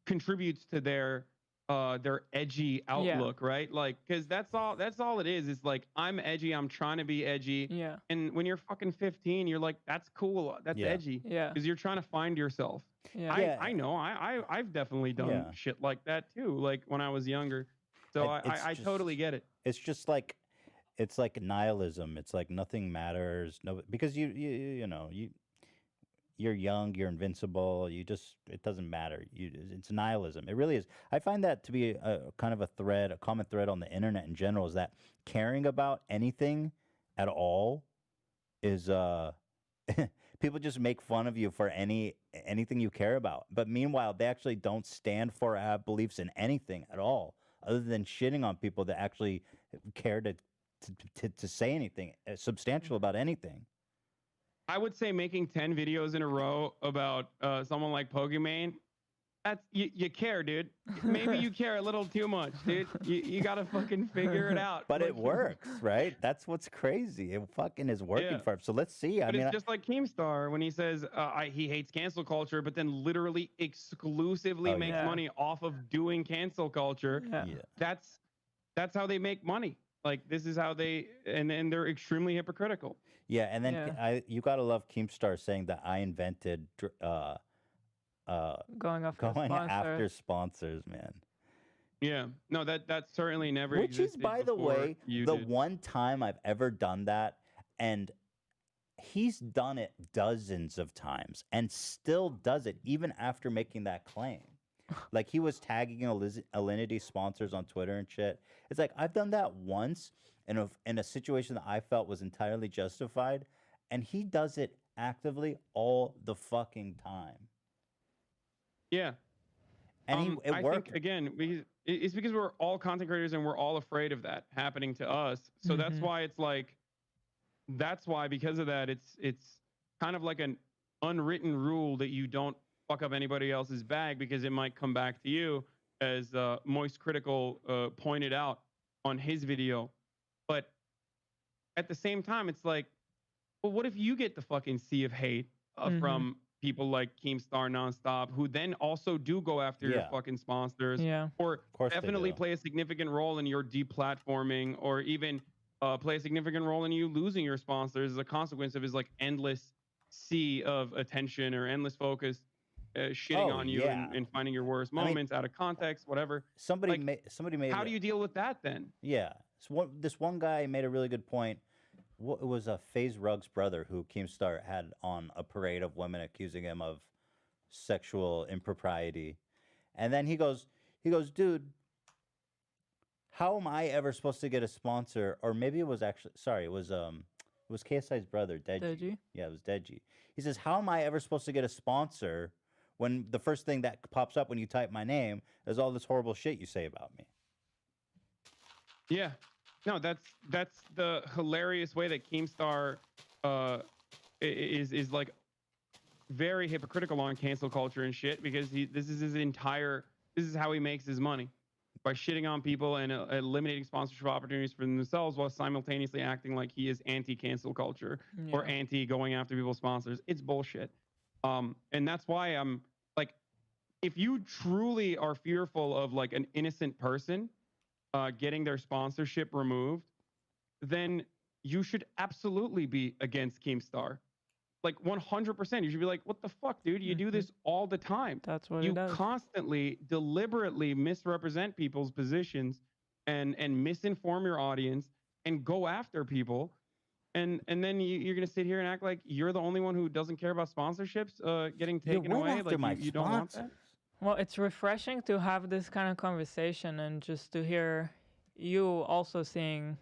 S3: contributes to their edgy outlook, right? Like, because that's all it is. It's like, I'm edgy, I'm trying to be edgy.
S4: Yeah.
S3: And when you're fucking 15, you're like, that's cool, that's edgy.
S4: Yeah.
S3: Because you're trying to find yourself.
S4: Yeah.
S3: I know. I've definitely done shit like that too, like when I was younger. So I totally get it.
S2: It's just like, it's like nihilism. It's like nothing matters. No, because you know, you're young, you're invincible. It doesn't matter. It's nihilism. It really is. I find that to be a kind of a common thread on the internet in general, is that caring about anything at all is people just make fun of you for anything you care about. But meanwhile, they actually don't stand for have beliefs in anything at all, other than shitting on people that actually care to say anything substantial about anything.
S3: I would say making 10 videos in a row about someone like Pokimane, that's you care, dude. Maybe you care a little too much, dude. You gotta fucking figure it out.
S2: But it works, right? That's what's crazy. It fucking is working for him. So let's see.
S3: But it's just like Keemstar when he says he hates cancel culture, but then literally exclusively makes money off of doing cancel culture. That's how they make money. Like, this is how they, and they're extremely hypocritical.
S2: Yeah, and then you gotta love Keemstar saying that I invented
S4: going
S2: after sponsors, man.
S3: Yeah, no, that certainly never
S2: Which is, by the way, the one time I've ever done that, and he's done it dozens of times and still does it even after making that claim. Like, he was tagging Alinity sponsors on Twitter and shit. It's like, I've done that once in a situation that I felt was entirely justified, and he does it actively all the fucking time.
S3: Yeah.
S2: And it worked.
S3: Think, again, it's because we're all content creators and we're all afraid of that happening to us. So that's why it's like, because of that, it's kind of like an unwritten rule that you don't fuck up anybody else's bag, because it might come back to you, as Moist Critical pointed out on his video. But at the same time, it's like, well, what if you get the fucking sea of hate from people like Keemstar Nonstop, who then also do go after your fucking sponsors, or definitely play a significant role in your deplatforming, or even play a significant role in you losing your sponsors as a consequence of his like endless sea of attention or endless focus, shitting on you and finding your worst moments out of context, whatever.
S2: Somebody made.
S3: How do you deal with that then?
S2: Yeah, so this one guy made a really good point. It was FaZe Rug's brother who Keemstar had on a parade of women accusing him of sexual impropriety, And then he goes, dude, how am I ever supposed to get a sponsor? Or maybe it was actually, sorry, it was KSI's brother, Deji. Yeah, it was Deji. He says, how am I ever supposed to get a sponsor when the first thing that pops up when you type my name is all this horrible shit you say about me?
S3: Yeah. No, that's the hilarious way that Keemstar is like very hypocritical on cancel culture and shit, because this is how he makes his money, by shitting on people and eliminating sponsorship opportunities for themselves while simultaneously acting like he is anti-cancel culture or anti going after people's sponsors. It's bullshit. And that's why I'm like, if you truly are fearful of like an innocent person getting their sponsorship removed, then you should absolutely be against Keemstar. Like 100%. You should be like, what the fuck, dude? You do this all the time.
S4: That's what
S3: you
S4: he does.
S3: constantly, deliberately misrepresent people's positions and misinform your audience and go after people. And then you're gonna sit here and act like you're the only one who doesn't care about sponsorships getting taken away. Like you don't want that.
S4: Well, it's refreshing to have this kind of conversation and just to hear you also seeing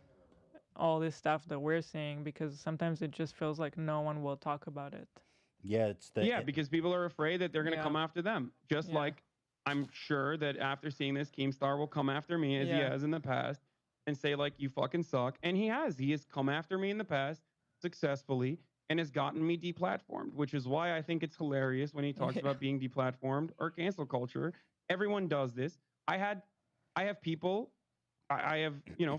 S4: all this stuff that we're seeing, because sometimes it just feels like no one will talk about it.
S2: Yeah,
S3: because people are afraid that they're going to come after them. Just like I'm sure that after seeing this, Keemstar will come after me as he has in the past and say like, you fucking suck. And he has come after me in the past successfully and has gotten me deplatformed, which is why I think it's hilarious when he talks about being deplatformed or cancel culture. Everyone does this. I have people, I have,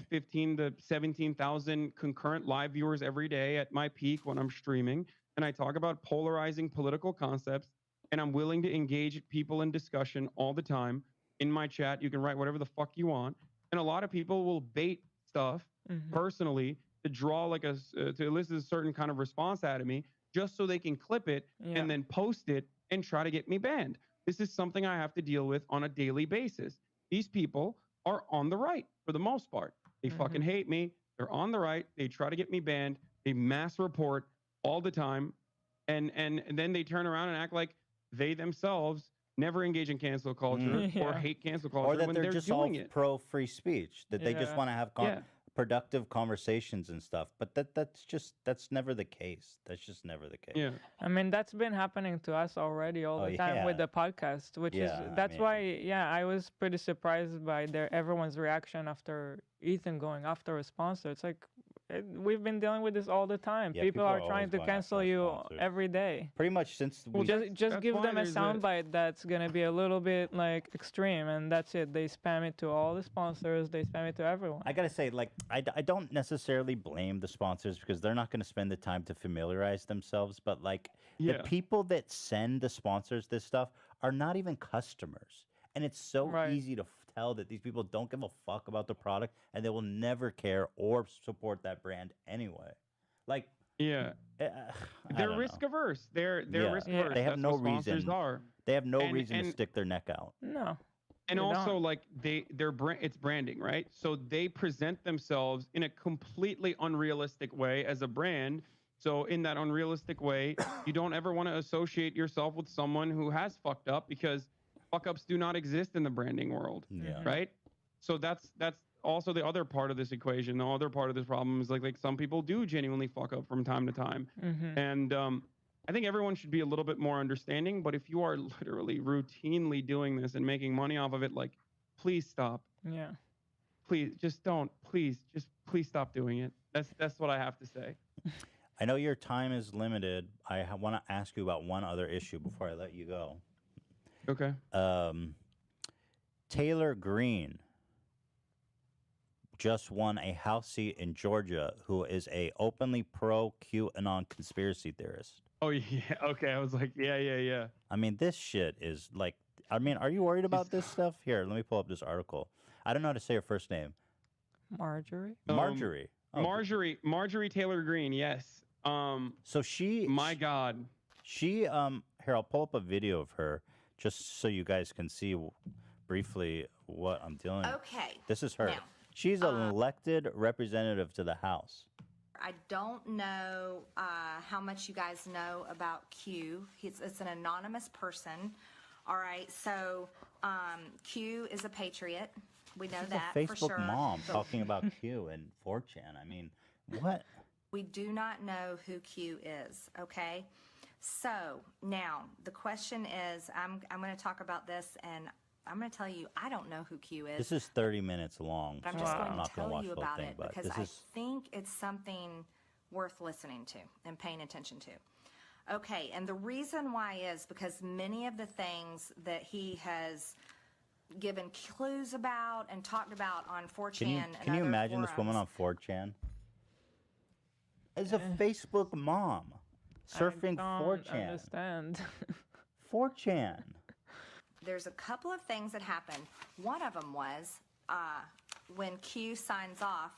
S3: 15 to 17,000 concurrent live viewers every day at my peak when I'm streaming. And I talk about polarizing political concepts, and I'm willing to engage people in discussion all the time. In my chat, you can write whatever the fuck you want. And a lot of people will bait stuff personally to draw to elicit a certain kind of response out of me, just so they can clip it and then post it and try to get me banned. This is something I have to deal with on a daily basis. These people are on the right for the most part. They fucking hate me. They're on the right. They try to get me banned. They mass report all the time. And then they turn around and act like they themselves never engage in cancel culture or hate cancel culture,
S2: or that
S3: when
S2: they're just
S3: doing
S2: all
S3: it.
S2: pro free speech, that they just want to have productive conversations and stuff. But that's never the case. That's just never the case.
S3: Yeah.
S4: I mean, that's been happening to us already all the time with the podcast, which is why I was pretty surprised by everyone's reaction after Ethan going after a sponsor. It's like, we've been dealing with this all the time. People are trying to cancel you every day.
S2: Pretty much since
S4: just give them a soundbite that's gonna be a little bit like extreme, and that's it. They spam it to all the sponsors. They spam it to everyone.
S2: I gotta say, like, I don't necessarily blame the sponsors, because they're not gonna spend the time to familiarize themselves. But like, the people that send the sponsors this stuff are not even customers, and it's so easy to tell that these people don't give a fuck about the product, and they will never care or support that brand anyway. Like,
S3: they're risk averse. They're risk averse.
S2: They have
S3: That's
S2: no
S3: what sponsors
S2: reason.
S3: Are.
S2: They have no reason to stick their neck out.
S4: No.
S3: And also, like, it's branding, right? So they present themselves in a completely unrealistic way as a brand. So in that unrealistic way, you don't ever want to associate yourself with someone who has fucked up, because fuck-ups do not exist in the branding world, right? So that's also the other part of this equation. The other part of this problem is like some people do genuinely fuck up from time to time. And I think everyone should be a little bit more understanding. But if you are literally routinely doing this and making money off of it, like, please stop.
S4: Yeah.
S3: Please, just don't. Please stop doing it. That's what I have to say.
S2: I know your time is limited. I want to ask you about one other issue before I let you go.
S3: Okay.
S2: Taylor Greene just won a House seat in Georgia, who is a openly pro QAnon conspiracy theorist.
S3: Oh yeah. Okay. I was like, yeah.
S2: I mean, this shit is like, I mean, are you worried about this stuff? Here, let me pull up this article. I don't know how to say her first name.
S4: Marjorie.
S2: Marjorie.
S3: Marjorie Taylor Greene. Yes.
S2: So she.
S3: My God.
S2: She. Here, I'll pull up a video of her just so you guys can see briefly what I'm dealing with.
S7: Okay.
S2: This is her.
S7: Now,
S2: she's an elected representative to the House.
S7: I don't know how much you guys know about Q. It's an anonymous person. All right. So Q is a patriot. We know
S2: She's
S7: that
S2: a
S7: for
S2: Facebook
S7: sure.
S2: mom talking about Q and 4chan. I mean, what?
S7: We do not know who Q is, okay? So now the question is, I'm going to talk about this, and I'm going to tell you, I don't know who Q is.
S2: This is 30 minutes long.
S7: But I'm
S2: so
S7: just
S2: I'm
S7: going
S2: not
S7: to
S2: gonna
S7: tell
S2: watch
S7: you
S2: the whole
S7: about
S2: thing,
S7: it
S2: but
S7: because
S2: this
S7: I
S2: is
S7: think it's something worth listening to and paying attention to. Okay, and the reason why is because many of the things that he has given clues about and talked about on 4chan
S2: Can you imagine this woman on 4chan? As a Facebook mom surfing
S4: I
S2: 4chan.
S4: don't understand.
S2: 4chan.
S7: There's a couple of things that happened. One of them was when Q signs off,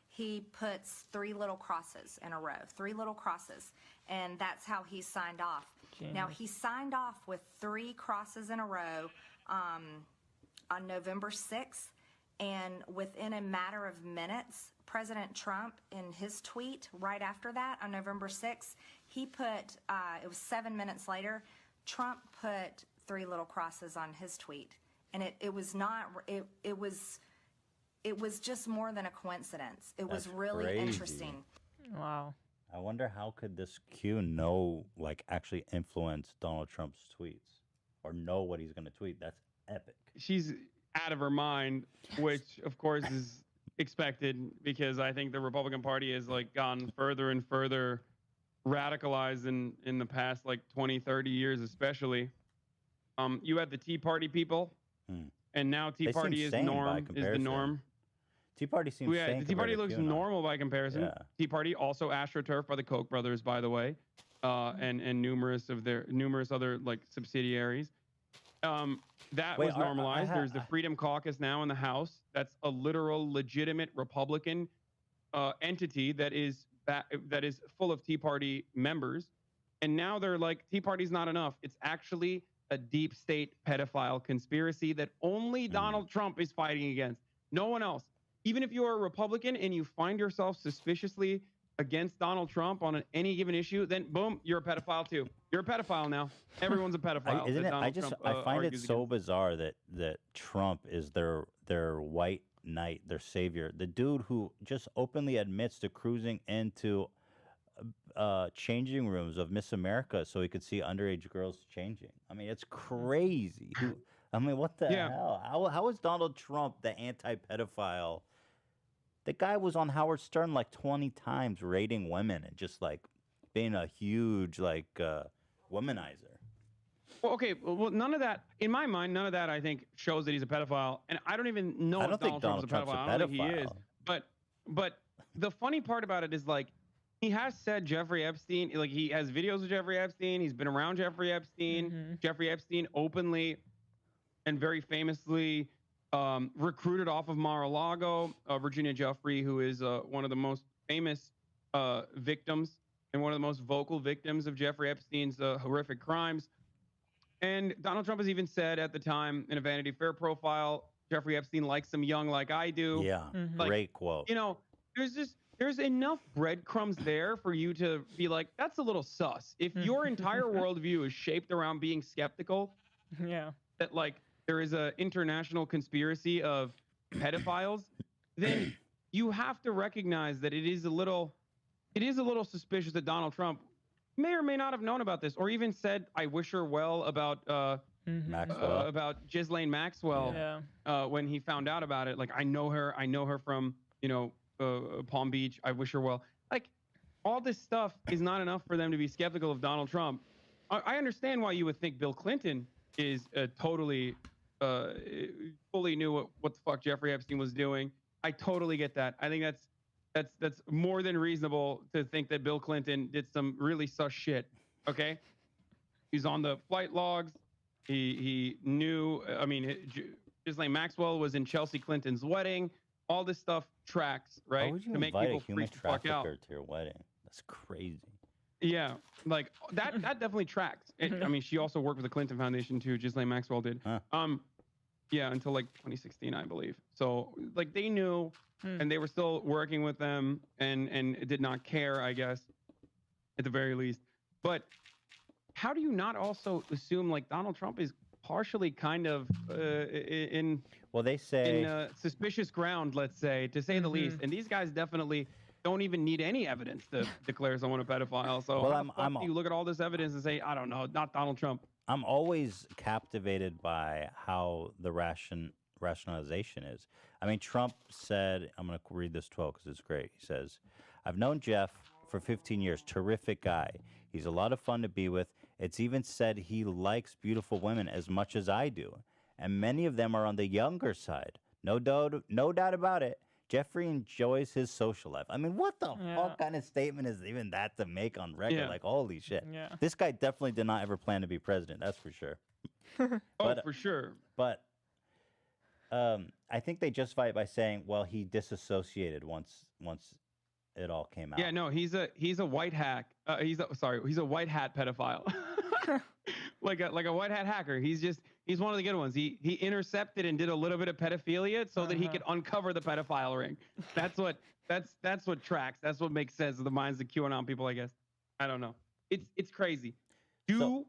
S7: he puts 3 little crosses in a row, 3 little crosses, and that's how he signed off.
S4: Genius.
S7: Now, he signed off with 3 crosses in a row on November 6th, and within a matter of minutes, President Trump, in his tweet right after that on November 6th, he put, it was 7 minutes later, Trump put 3 little crosses on his tweet. And it was not, it was just more than a coincidence. It was
S2: That's
S7: really
S2: crazy.
S7: interesting.
S4: Wow.
S2: I wonder how could this Q know, like, actually influence Donald Trump's tweets or know what he's going to tweet? That's epic.
S3: She's out of her mind, which of course is expected because I think the Republican Party has like gone further and further radicalized in the past like 20, 30 years, especially. You had the Tea Party people, and now Tea
S2: They seem
S3: Party is
S2: sane by
S3: norm, is the
S2: comparison.
S3: norm.
S2: Tea Party seems
S3: Yeah,
S2: sane
S3: the Tea Party
S2: compared to
S3: looks
S2: QAnon.
S3: normal by comparison.
S2: Yeah.
S3: Tea Party also astroturfed by the Koch brothers, by the way, and numerous other like subsidiaries. That
S2: Wait,
S3: was normalized. There's the
S2: I-
S3: Freedom Caucus now in the House. That's a literal, legitimate Republican entity that is full of Tea Party members. And now they're like, Tea Party's not enough. It's actually a deep state pedophile conspiracy that only Donald Trump is fighting against. No one else. Even if you are a Republican and you find yourself suspiciously against Donald Trump on any given issue, then boom, you're a pedophile too. You're a pedophile now. Everyone's a pedophile.
S2: Isn't
S3: that
S2: it?
S3: Donald Trump,
S2: I find it
S3: argues
S2: so
S3: against.
S2: bizarre that Trump is their white knight, their savior, the dude who just openly admits to cruising into changing rooms of Miss America so he could see underage girls changing. I mean, it's crazy. I mean, what the hell? How is Donald Trump the anti-pedophile? The guy was on Howard Stern like 20 times rating women and just like being a huge like womanizer.
S3: Well, okay. Well, none of that, in my mind, none of that I think shows that he's a pedophile. And I don't even know
S2: I
S3: if
S2: don't think
S3: Donald Trump's a pedophile. I don't think he is.
S2: pedophile.
S3: But the funny part about it is like he has said Jeffrey Epstein, like he has videos of Jeffrey Epstein. He's been around Jeffrey Epstein. Jeffrey Epstein openly and very famously recruited off of Mar-a-Lago, Virginia Giuffre, who is one of the most famous victims and one of the most vocal victims of Jeffrey Epstein's horrific crimes. And Donald Trump has even said at the time in a Vanity Fair profile, Jeffrey Epstein likes him young like I do.
S2: Yeah,
S3: Like,
S2: great quote.
S3: You know, there's enough breadcrumbs there for you to be like, that's a little sus. If your entire worldview is shaped around being skeptical, that like there is a international conspiracy of pedophiles, then you have to recognize that it is a little suspicious that Donald Trump may or may not have known about this, or even said, "I wish her well" about about Ghislaine Maxwell when he found out about it. Like, I know her from Palm Beach. I wish her well. Like, all this stuff is not enough for them to be skeptical of Donald Trump. I understand why you would think Bill Clinton is totally fully knew what the fuck Jeffrey Epstein was doing. I totally get that. I think that's more than reasonable to think that Bill Clinton did some really sus shit. Okay, he's on the flight logs. He knew. I mean, Ghislaine Maxwell was in Chelsea Clinton's wedding. All this stuff tracks, right?
S2: Why would you
S3: to make
S2: invite
S3: people
S2: a human
S3: freak the fuck out.
S2: trafficker to your wedding? That's crazy.
S3: Yeah, like that definitely tracks. I mean, she also worked with the Clinton Foundation too. Ghislaine Maxwell did. Yeah, until like 2016, I believe. So like they knew, and they were still working with them, and did not care, I guess, at the very least. But how do you not also assume like Donald Trump is partially kind of in
S2: well, they say
S3: in suspicious ground, let's say, to say the least. And these guys definitely don't even need any evidence to declare someone a pedophile. So
S2: well,
S3: how the fuck do you look at all this evidence and say, I don't know, not Donald Trump?
S2: I'm always captivated by how the rationalization is. I mean, Trump said, I'm going to read this quote because it's great. He says, I've known Jeff for 15 years. Terrific guy. He's a lot of fun to be with. It's even said he likes beautiful women as much as I do. And many of them are on the younger side. No doubt about it. Jeffrey enjoys his social life. I mean, what the fuck kind of statement is even that to make on record?
S3: Yeah.
S2: Like, holy shit.
S4: Yeah.
S2: This guy definitely did not ever plan to be president. That's for sure.
S3: For sure.
S2: But I think they justify it by saying, well, he disassociated once it all came out.
S3: Yeah, no, he's a white hack. He's a white hat pedophile. like a white hat hacker. He's one of the good ones. He intercepted and did a little bit of pedophilia so that he could uncover the pedophile ring. That's what tracks. That's what makes sense of the minds of QAnon people, I guess. I don't know. It's crazy. Do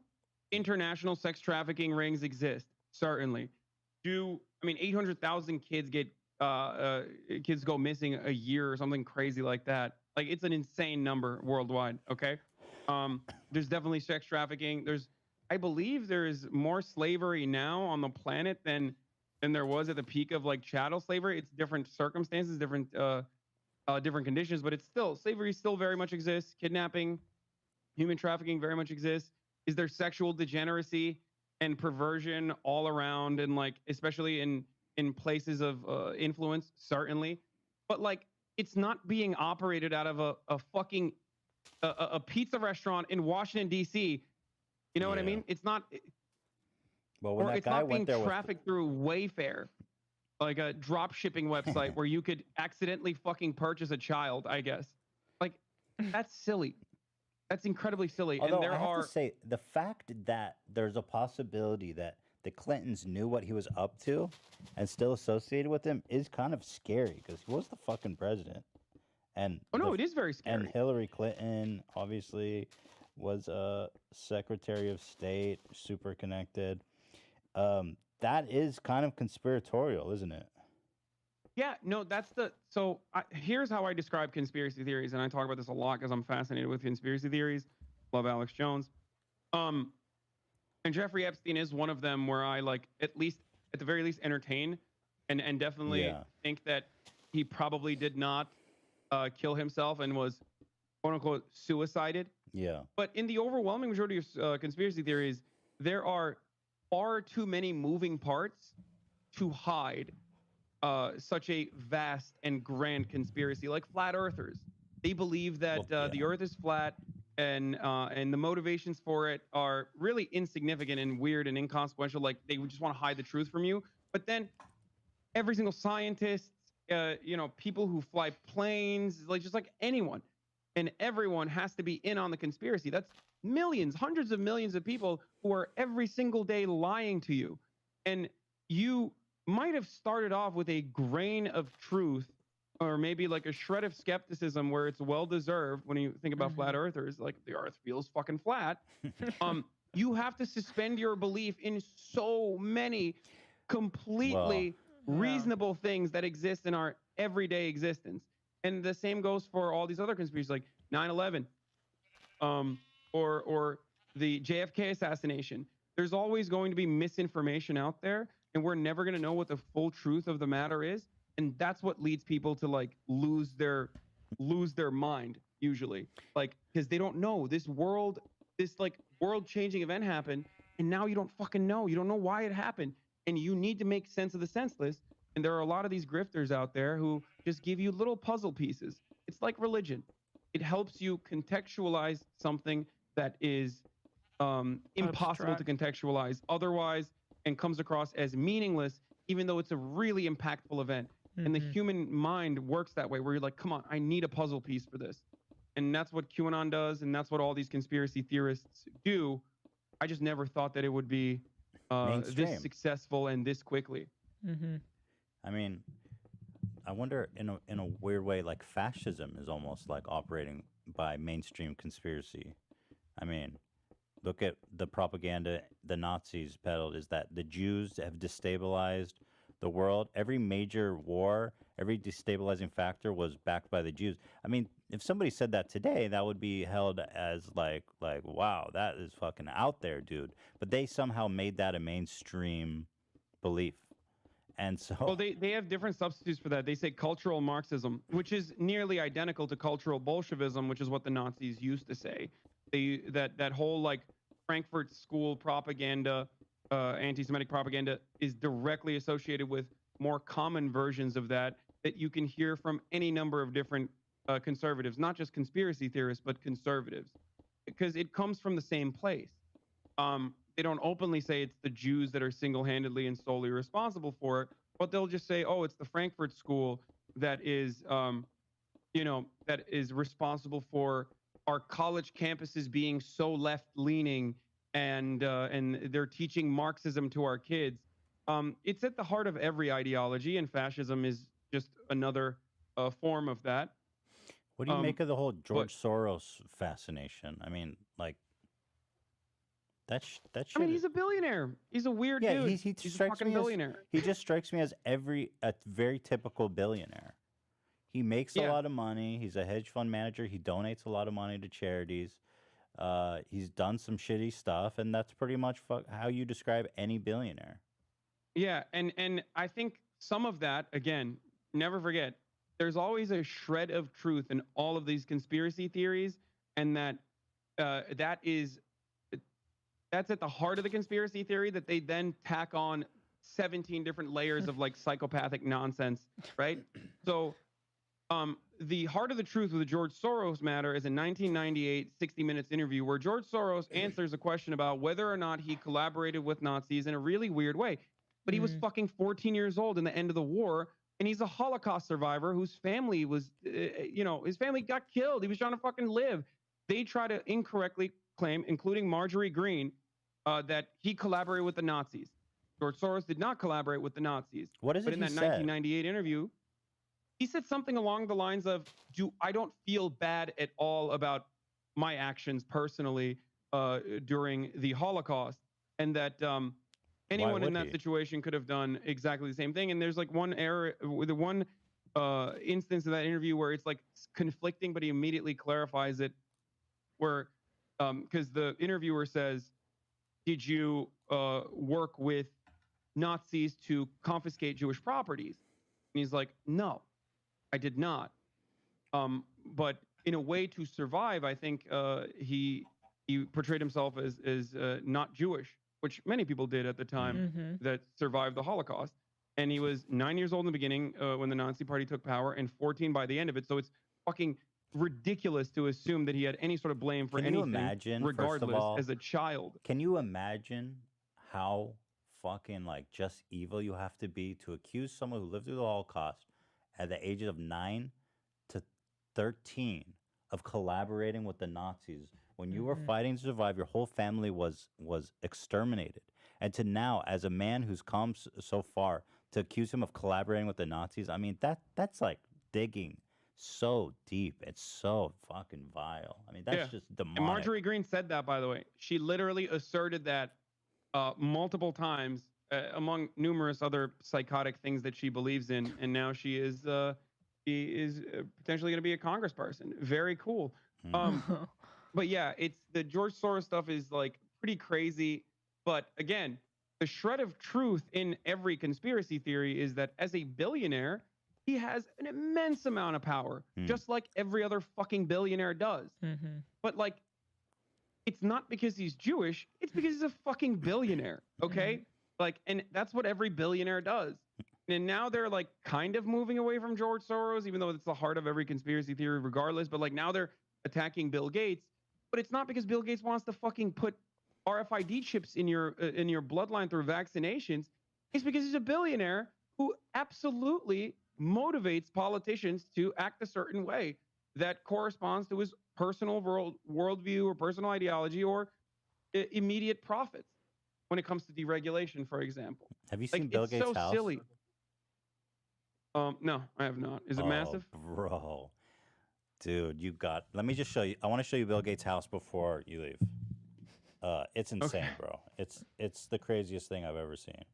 S3: international sex trafficking rings exist? Certainly. 800,000 kids get kids go missing a year or something crazy like that. Like, it's an insane number worldwide. Okay. There's definitely sex trafficking. I believe there is more slavery now on the planet than there was at the peak of like chattel slavery. It's different circumstances, different conditions, but slavery still very much exists. Kidnapping, human trafficking very much exists. Is there sexual degeneracy and perversion all around, and like especially in places of influence? Certainly, but like, it's not being operated out of a fucking a pizza restaurant in Washington D.C. You know what I mean? It's not.
S2: Well, when
S3: or
S2: that
S3: it's
S2: guy
S3: not being
S2: went there
S3: trafficked through Wayfair, like a drop shipping website where you could accidentally fucking purchase a child. I guess, like, that's silly. That's incredibly silly.
S2: Although
S3: and
S2: I have to say, the fact that there's a possibility that the Clintons knew what he was up to and still associated with him is kind of scary, because he was the fucking president. And
S3: it is very scary.
S2: And Hillary Clinton obviously was a Secretary of State, super connected. That is kind of conspiratorial, isn't it?
S3: Yeah, no, here's how I describe conspiracy theories, and I talk about this a lot because I'm fascinated with conspiracy theories. Love Alex Jones. And Jeffrey Epstein is one of them where I at the very least entertain and definitely think that he probably did not kill himself and was, quote unquote, suicided.
S2: Yeah.
S3: But in the overwhelming majority of conspiracy theories, there are far too many moving parts to hide such a vast and grand conspiracy. Like flat earthers, they believe that the Earth is flat, and the motivations for it are really insignificant and weird and inconsequential. Like, they would just want to hide the truth from you. But then every single scientist, people who fly planes, just like anyone, and everyone has to be in on the conspiracy. That's millions, hundreds of millions of people who are every single day lying to you. And you might have started off with a grain of truth, or maybe like a shred of skepticism where it's well-deserved when you think about flat earthers, like the Earth feels fucking flat. You have to suspend your belief in so many completely reasonable things that exist in our everyday existence. And the same goes for all these other conspiracies, like 9/11, or the JFK assassination. There's always going to be misinformation out there, and we're never going to know what the full truth of the matter is. And that's what leads people to lose their mind usually, because they don't know this world-changing event happened, and now you don't fucking know. You don't know why it happened, and you need to make sense of the senseless. And there are a lot of these grifters out there who just give you little puzzle pieces. It's like religion. It helps you contextualize something that is impossible to contextualize otherwise, and comes across as meaningless, even though it's a really impactful event. And the human mind works that way, where you're like, come on, I need a puzzle piece for this. And that's what QAnon does, and that's what all these conspiracy theorists do. I just never thought that it would be this successful and this quickly.
S2: I mean, I wonder, in a weird way, like fascism is almost like operating by mainstream conspiracy. I mean, look at the propaganda the Nazis peddled, is that the Jews have destabilized the world. Every major war, every destabilizing factor was backed by the Jews. I mean, if somebody said that today, that would be held as like wow, that is fucking out there, dude. But they somehow made that a mainstream belief. And so,
S3: well, they have different substitutes for that. They say cultural Marxism, which is nearly identical to cultural Bolshevism, which is what the Nazis used to say. That whole like Frankfurt School propaganda, anti-Semitic propaganda, is directly associated with more common versions of that you can hear from any number of different conservatives, not just conspiracy theorists, but conservatives, because it comes from the same place. They don't openly say it's the Jews that are single-handedly and solely responsible for it, but they'll just say, oh, it's the Frankfurt School that is, that is responsible for our college campuses being so left-leaning, and they're teaching Marxism to our kids. It's at the heart of every ideology, and fascism is just another form of that.
S2: What do you make of the whole George Soros fascination? I mean, like, that shit.
S3: I mean, he's a billionaire. He's a weird dude.
S2: He's
S3: a fucking billionaire.
S2: He just strikes me as a very typical billionaire. He makes a lot of money. He's a hedge fund manager. He donates a lot of money to charities. He's done some shitty stuff, and that's pretty much how you describe any billionaire.
S3: Yeah, and I think some of that, again, never forget, there's always a shred of truth in all of these conspiracy theories, and that's at the heart of the conspiracy theory, that they then tack on 17 different layers of like psychopathic nonsense, right? So the heart of the truth with the George Soros matter is a 1998 60 Minutes interview where George Soros answers a question about whether or not he collaborated with Nazis in a really weird way. But he was fucking 14 years old in the end of the war, and he's a Holocaust survivor whose family was, his family got killed. He was trying to fucking live. They try to incorrectly claim, including Marjorie Green, that he collaborated with the Nazis. George Soros did not collaborate with the Nazis.
S2: What is it
S3: But in that 1998 interview, he said something along the lines of, I don't feel bad at all about my actions personally during the Holocaust, and that anyone in that situation could have done exactly the same thing. And there's like one instance of that interview where it's like conflicting, but he immediately clarifies it, where because the interviewer says, did you work with Nazis to confiscate Jewish properties? And he's like, no, I did not. But in a way to survive, I think he portrayed himself as not Jewish, which many people did at the time that survived the Holocaust. And he was 9 years old in the beginning when the Nazi Party took power, and 14 by the end of it. So it's fucking ridiculous to assume that he had any sort of blame for anything, regardless, as a child.
S2: Can you imagine how fucking like just evil you have to be to accuse someone who lived through the Holocaust at the ages of 9 to 13 of collaborating with the Nazis when you were fighting to survive? Your whole family was exterminated, and to now, as a man who's come so far, to accuse him of collaborating with the Nazis, I mean, that's like digging so deep. It's so fucking vile. I mean, that's just demonic.
S3: And Marjorie Green said that, by the way. She literally asserted that multiple times, among numerous other psychotic things that she believes in, and now she is potentially going to be a congressperson. Very cool. But yeah, it's the George Soros stuff is like pretty crazy. But again, the shred of truth in every conspiracy theory is that as a billionaire, he has an immense amount of power, just like every other fucking billionaire does. But like, it's not because he's Jewish, it's because he's a fucking billionaire, okay? Like, and that's what every billionaire does. And now they're like kind of moving away from George Soros, even though it's the heart of every conspiracy theory regardless. But like now they're attacking Bill Gates. But it's not because Bill Gates wants to fucking put RFID chips in your bloodline through vaccinations. It's because he's a billionaire who absolutely motivates politicians to act a certain way that corresponds to his personal worldview or personal ideology or immediate profits when it comes to deregulation, for example.
S2: Have you seen Bill Gates' house?
S3: Silly. No, I have not. Is it massive?
S2: Bro. Dude, let me just show you. I want to show you Bill Gates' house before you leave. It's insane, bro. It's the craziest thing I've ever seen.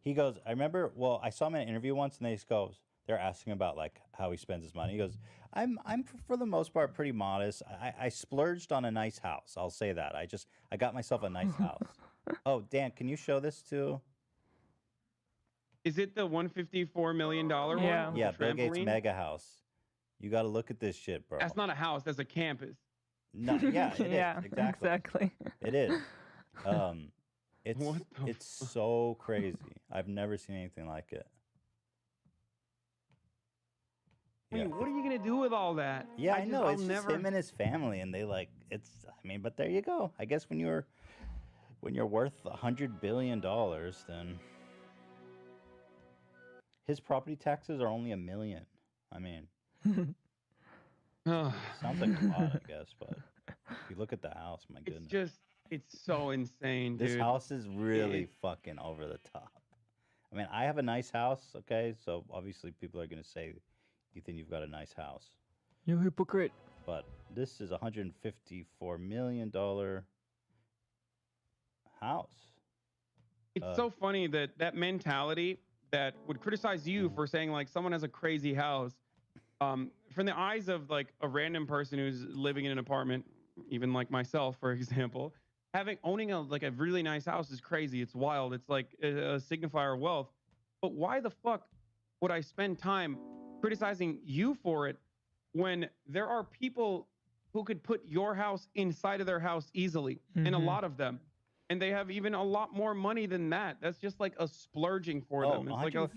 S2: He goes, I remember, well, I saw him in an interview once, and they're asking about like how he spends his money. He goes, I'm for the most part pretty modest. I splurged on a nice house. I'll say that. I got myself a nice house. Oh, Dan, can you show this to?
S3: Is it the $154 million one?
S2: Yeah, Bill Gates mega house. You got to look at this shit, bro.
S3: That's not a house. That's a campus.
S2: No, yeah, it is. Exactly. It is. It's so crazy. I've never seen anything like it.
S3: I mean, what are you gonna do with all that?
S2: Yeah, I know. It's just him and his family, and they like it's. I mean, but there you go. I guess when you're worth $100 billion, then his property taxes are only $1 million. I mean, sounds like a lot, I guess, but if you look at the house, my goodness,
S3: it's so insane, dude.
S2: This house is really fucking over the top. I mean, I have a nice house, okay, so obviously people are gonna say, Ethan, you've got a nice house.
S4: You hypocrite.
S2: But this is a $154 million house.
S3: It's so funny that mentality that would criticize you for saying like someone has a crazy house, from the eyes of like a random person who's living in an apartment, even like myself, for example, owning a really nice house is crazy. It's wild. It's like a signifier of wealth. But why the fuck would I spend time criticizing you for it when there are people who could put your house inside of their house easily, and a lot of them, and they have even a lot more money than that. That's just like a splurging for them. It's like a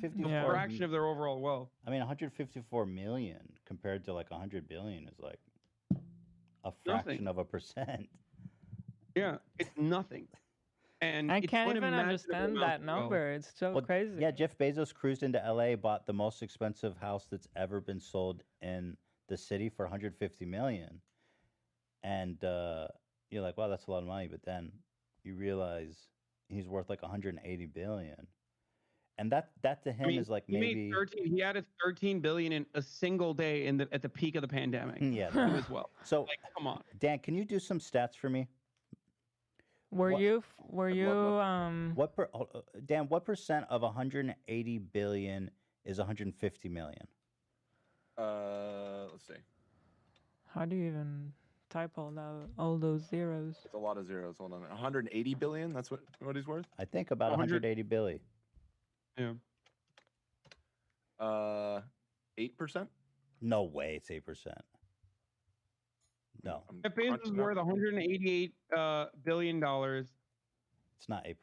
S3: fraction of their overall wealth.
S2: I mean, 154 million compared to like 100 billion is like a fraction of a percent.
S3: Yeah, it's nothing. And
S4: I can't even understand that number. It's so crazy.
S2: Yeah, Jeff Bezos cruised into LA, bought the most expensive house that's ever been sold in the city for 150 million. And you're like, wow, that's a lot of money. But then you realize he's worth like 180 billion. And that to him is like maybe
S3: he added 13 billion in a single day at the peak of the pandemic.
S2: Yeah,
S3: as well.
S2: So
S3: like, come on,
S2: Dan, can you do some stats for me?
S4: Dan,
S2: what percent of 180 billion is 150 million?
S8: Let's see.
S4: How do you even type all those zeros?
S8: It's a lot of zeros. Hold on. 180 billion. That's what he's worth.
S2: I think about 180 billion.
S3: Yeah.
S8: 8%.
S2: No way, it's 8%. No.
S3: Jeff Bezos is worth $188 billion.
S2: It's not 8%.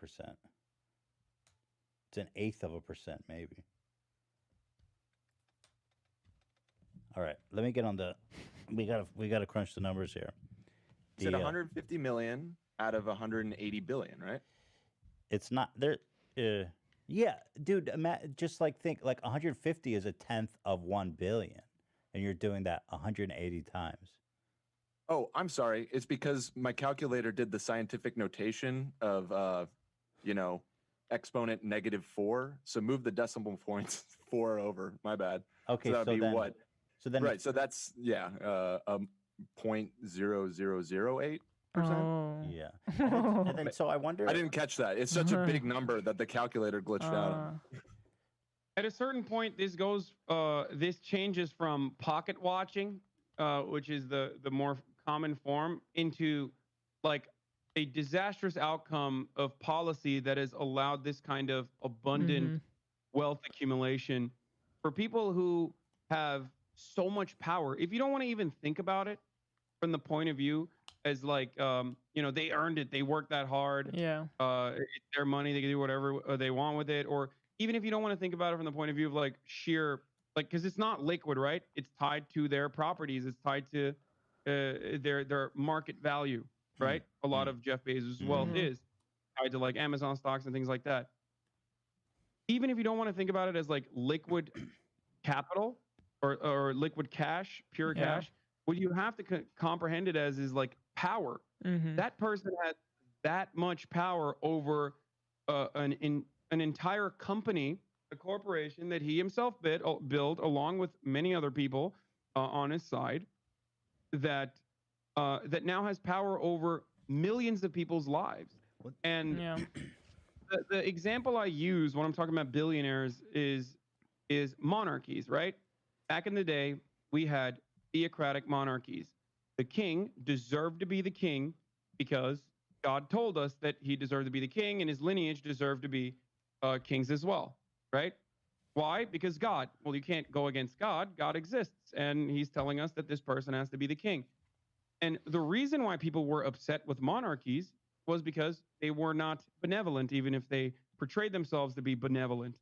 S2: It's an eighth of a percent, maybe. All right, let me get on the. We gotta crunch the numbers here.
S8: You said 150 million out of 180 billion, right?
S2: It's not there. Yeah, dude. Just like think like 150 is a tenth of 1 billion, and you're doing that 180 times.
S8: Oh, I'm sorry. It's because my calculator did the scientific notation of, exponent -4. So move the decimal points 4 over. My bad.
S2: Okay,
S8: so that'd be
S2: then,
S8: what?
S2: So then,
S8: right. So that's 0.0008%.
S2: Yeah. And then so I wonder.
S8: I didn't catch that. It's such a big number that the calculator glitched out.
S3: At a certain point, this changes from pocket watching, which is the more common form, into like a disastrous outcome of policy that has allowed this kind of abundant wealth accumulation for people who have so much power. If you don't want to even think about it from the point of view as like, they earned it, they worked that hard.
S4: Yeah.
S3: It's their money, they can do whatever they want with it. Or even if you don't want to think about it from the point of view of like sheer, like, because it's not liquid, right? It's tied to their properties. It's tied to their market value, right? A lot of Jeff Bezos' wealth is tied to like Amazon stocks and things like that. Even if you don't want to think about it as like liquid capital or liquid cash, pure cash, what you have to comprehend it as is like power. That person has that much power over an entire company, a corporation that he himself built along with many other people on his side, that now has power over millions of people's lives. And the example I use when I'm talking about billionaires is monarchies, right? Back in the day, we had theocratic monarchies. The king deserved to be the king because God told us that he deserved to be the king, and his lineage deserved to be kings as well, right? Why? Because God. Well, you can't go against God. God exists, and he's telling us that this person has to be the king. And the reason why people were upset with monarchies was because they were not benevolent, even if they portrayed themselves to be benevolent.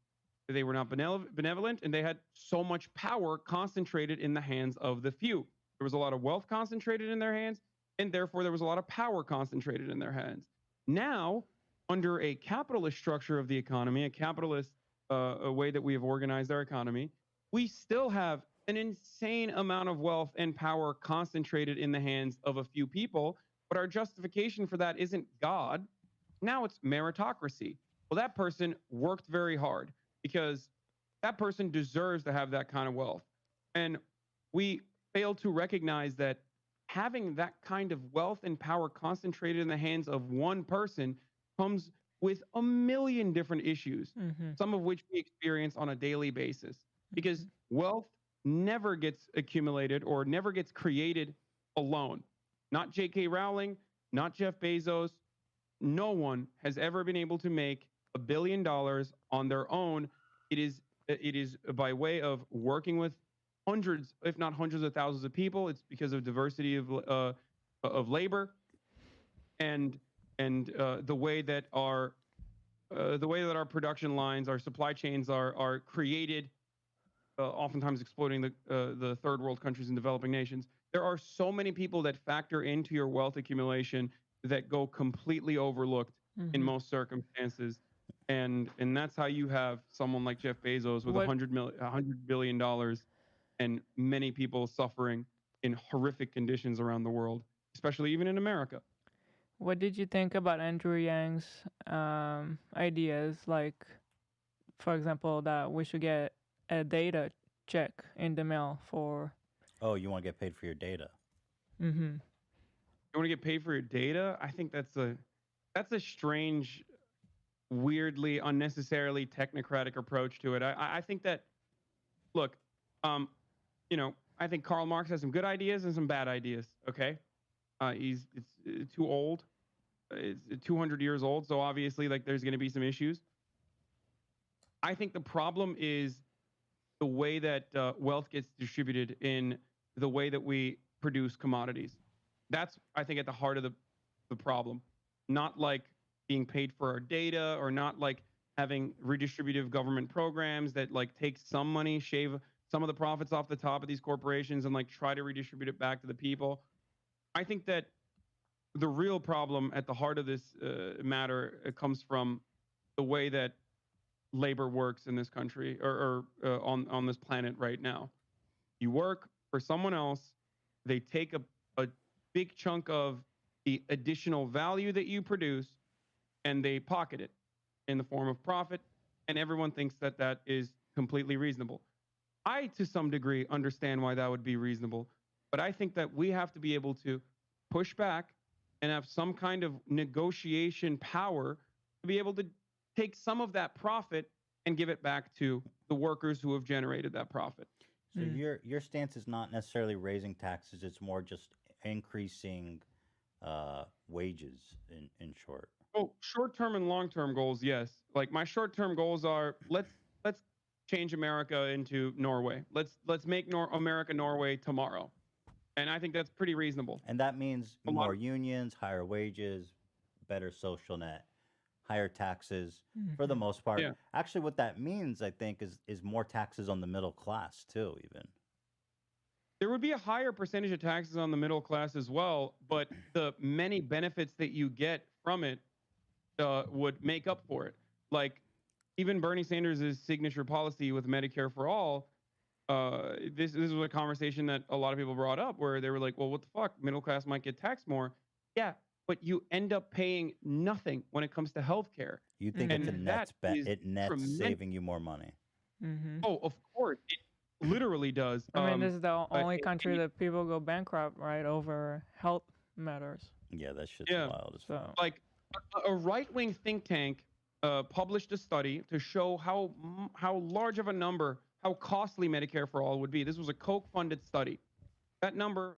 S3: They were not benevolent, and they had so much power concentrated in the hands of the few. There was a lot of wealth concentrated in their hands, and therefore there was a lot of power concentrated in their hands. Now, under a capitalist structure of the economy, a capitalist a way that we have organized our economy, we still have an insane amount of wealth and power concentrated in the hands of a few people, but our justification for that isn't God. Now it's meritocracy. Well, that person worked very hard because that person deserves to have that kind of wealth. And we fail to recognize that having that kind of wealth and power concentrated in the hands of one person comes with a million different issues, some of which we experience on a daily basis, because wealth never gets accumulated or never gets created alone. Not J.K. Rowling, not Jeff Bezos. No one has ever been able to make $1 billion on their own. It is by way of working with hundreds, if not hundreds of thousands of people. It's because of diversity of labor and the way that our production lines, our supply chains are created, oftentimes exploiting the third world countries and developing nations. There are so many people that factor into your wealth accumulation that go completely overlooked in most circumstances. And that's how you have someone like Jeff Bezos with $100 billion and many people suffering in horrific conditions around the world, especially even in America.
S4: What did you think about Andrew Yang's ideas? Like, for example, that we should get a data check in the mail for...
S2: Oh, you want to get paid for your data?
S3: You want to get paid for your data? I think that's a strange, weirdly, unnecessarily technocratic approach to it. I think that, look, I think Karl Marx has some good ideas and some bad ideas. Okay, it's too old. It's 200 years old, so obviously, like, there's going to be some issues. I think the problem is the way that wealth gets distributed in the way that we produce commodities. That's, I think, at the heart of the problem. Not like being paid for our data, or not like having redistributive government programs that like take some money, shave some of the profits off the top of these corporations, and like try to redistribute it back to the people. I think that the real problem at the heart of this matter comes from the way that labor works in this country, or on this planet right now. You work for someone else, they take a big chunk of the additional value that you produce, and they pocket it in the form of profit, and everyone thinks that that is completely reasonable. I, to some degree, understand why that would be reasonable, but I think that we have to be able to push back and have some kind of negotiation power to be able to take some of that profit and give it back to the workers who have generated that profit.
S2: So your stance is not necessarily raising taxes; it's more just increasing wages. In short.
S3: Oh, short-term and long-term goals, yes. Like, my short-term goals are let's change America into Norway. Let's make America Norway tomorrow, and I think that's pretty reasonable.
S2: And that means more unions, higher wages, better social net, higher taxes for the most part.
S3: Yeah.
S2: Actually, what that means, I think, is more taxes on the middle class too. Even
S3: there would be a higher percentage of taxes on the middle class as well, but the many benefits that you get from it would make up for it. Like, even Bernie Sanders' signature policy with Medicare for all, this was a conversation that a lot of people brought up, where they were like, well, what the fuck? Middle class might get taxed more. Yeah, but you end up paying nothing when it comes to healthcare.
S2: You think it's it nets saving you more money.
S3: Oh, of course. It literally does.
S4: I mean, this is the only country that people go bankrupt, right, over matters.
S2: Yeah, that shit's
S3: Yeah.
S2: wild as
S4: So
S2: fuck.
S3: Like a right-wing think tank published a study to show how large of a number, how costly Medicare for all would be. This was a Koch-funded study. That number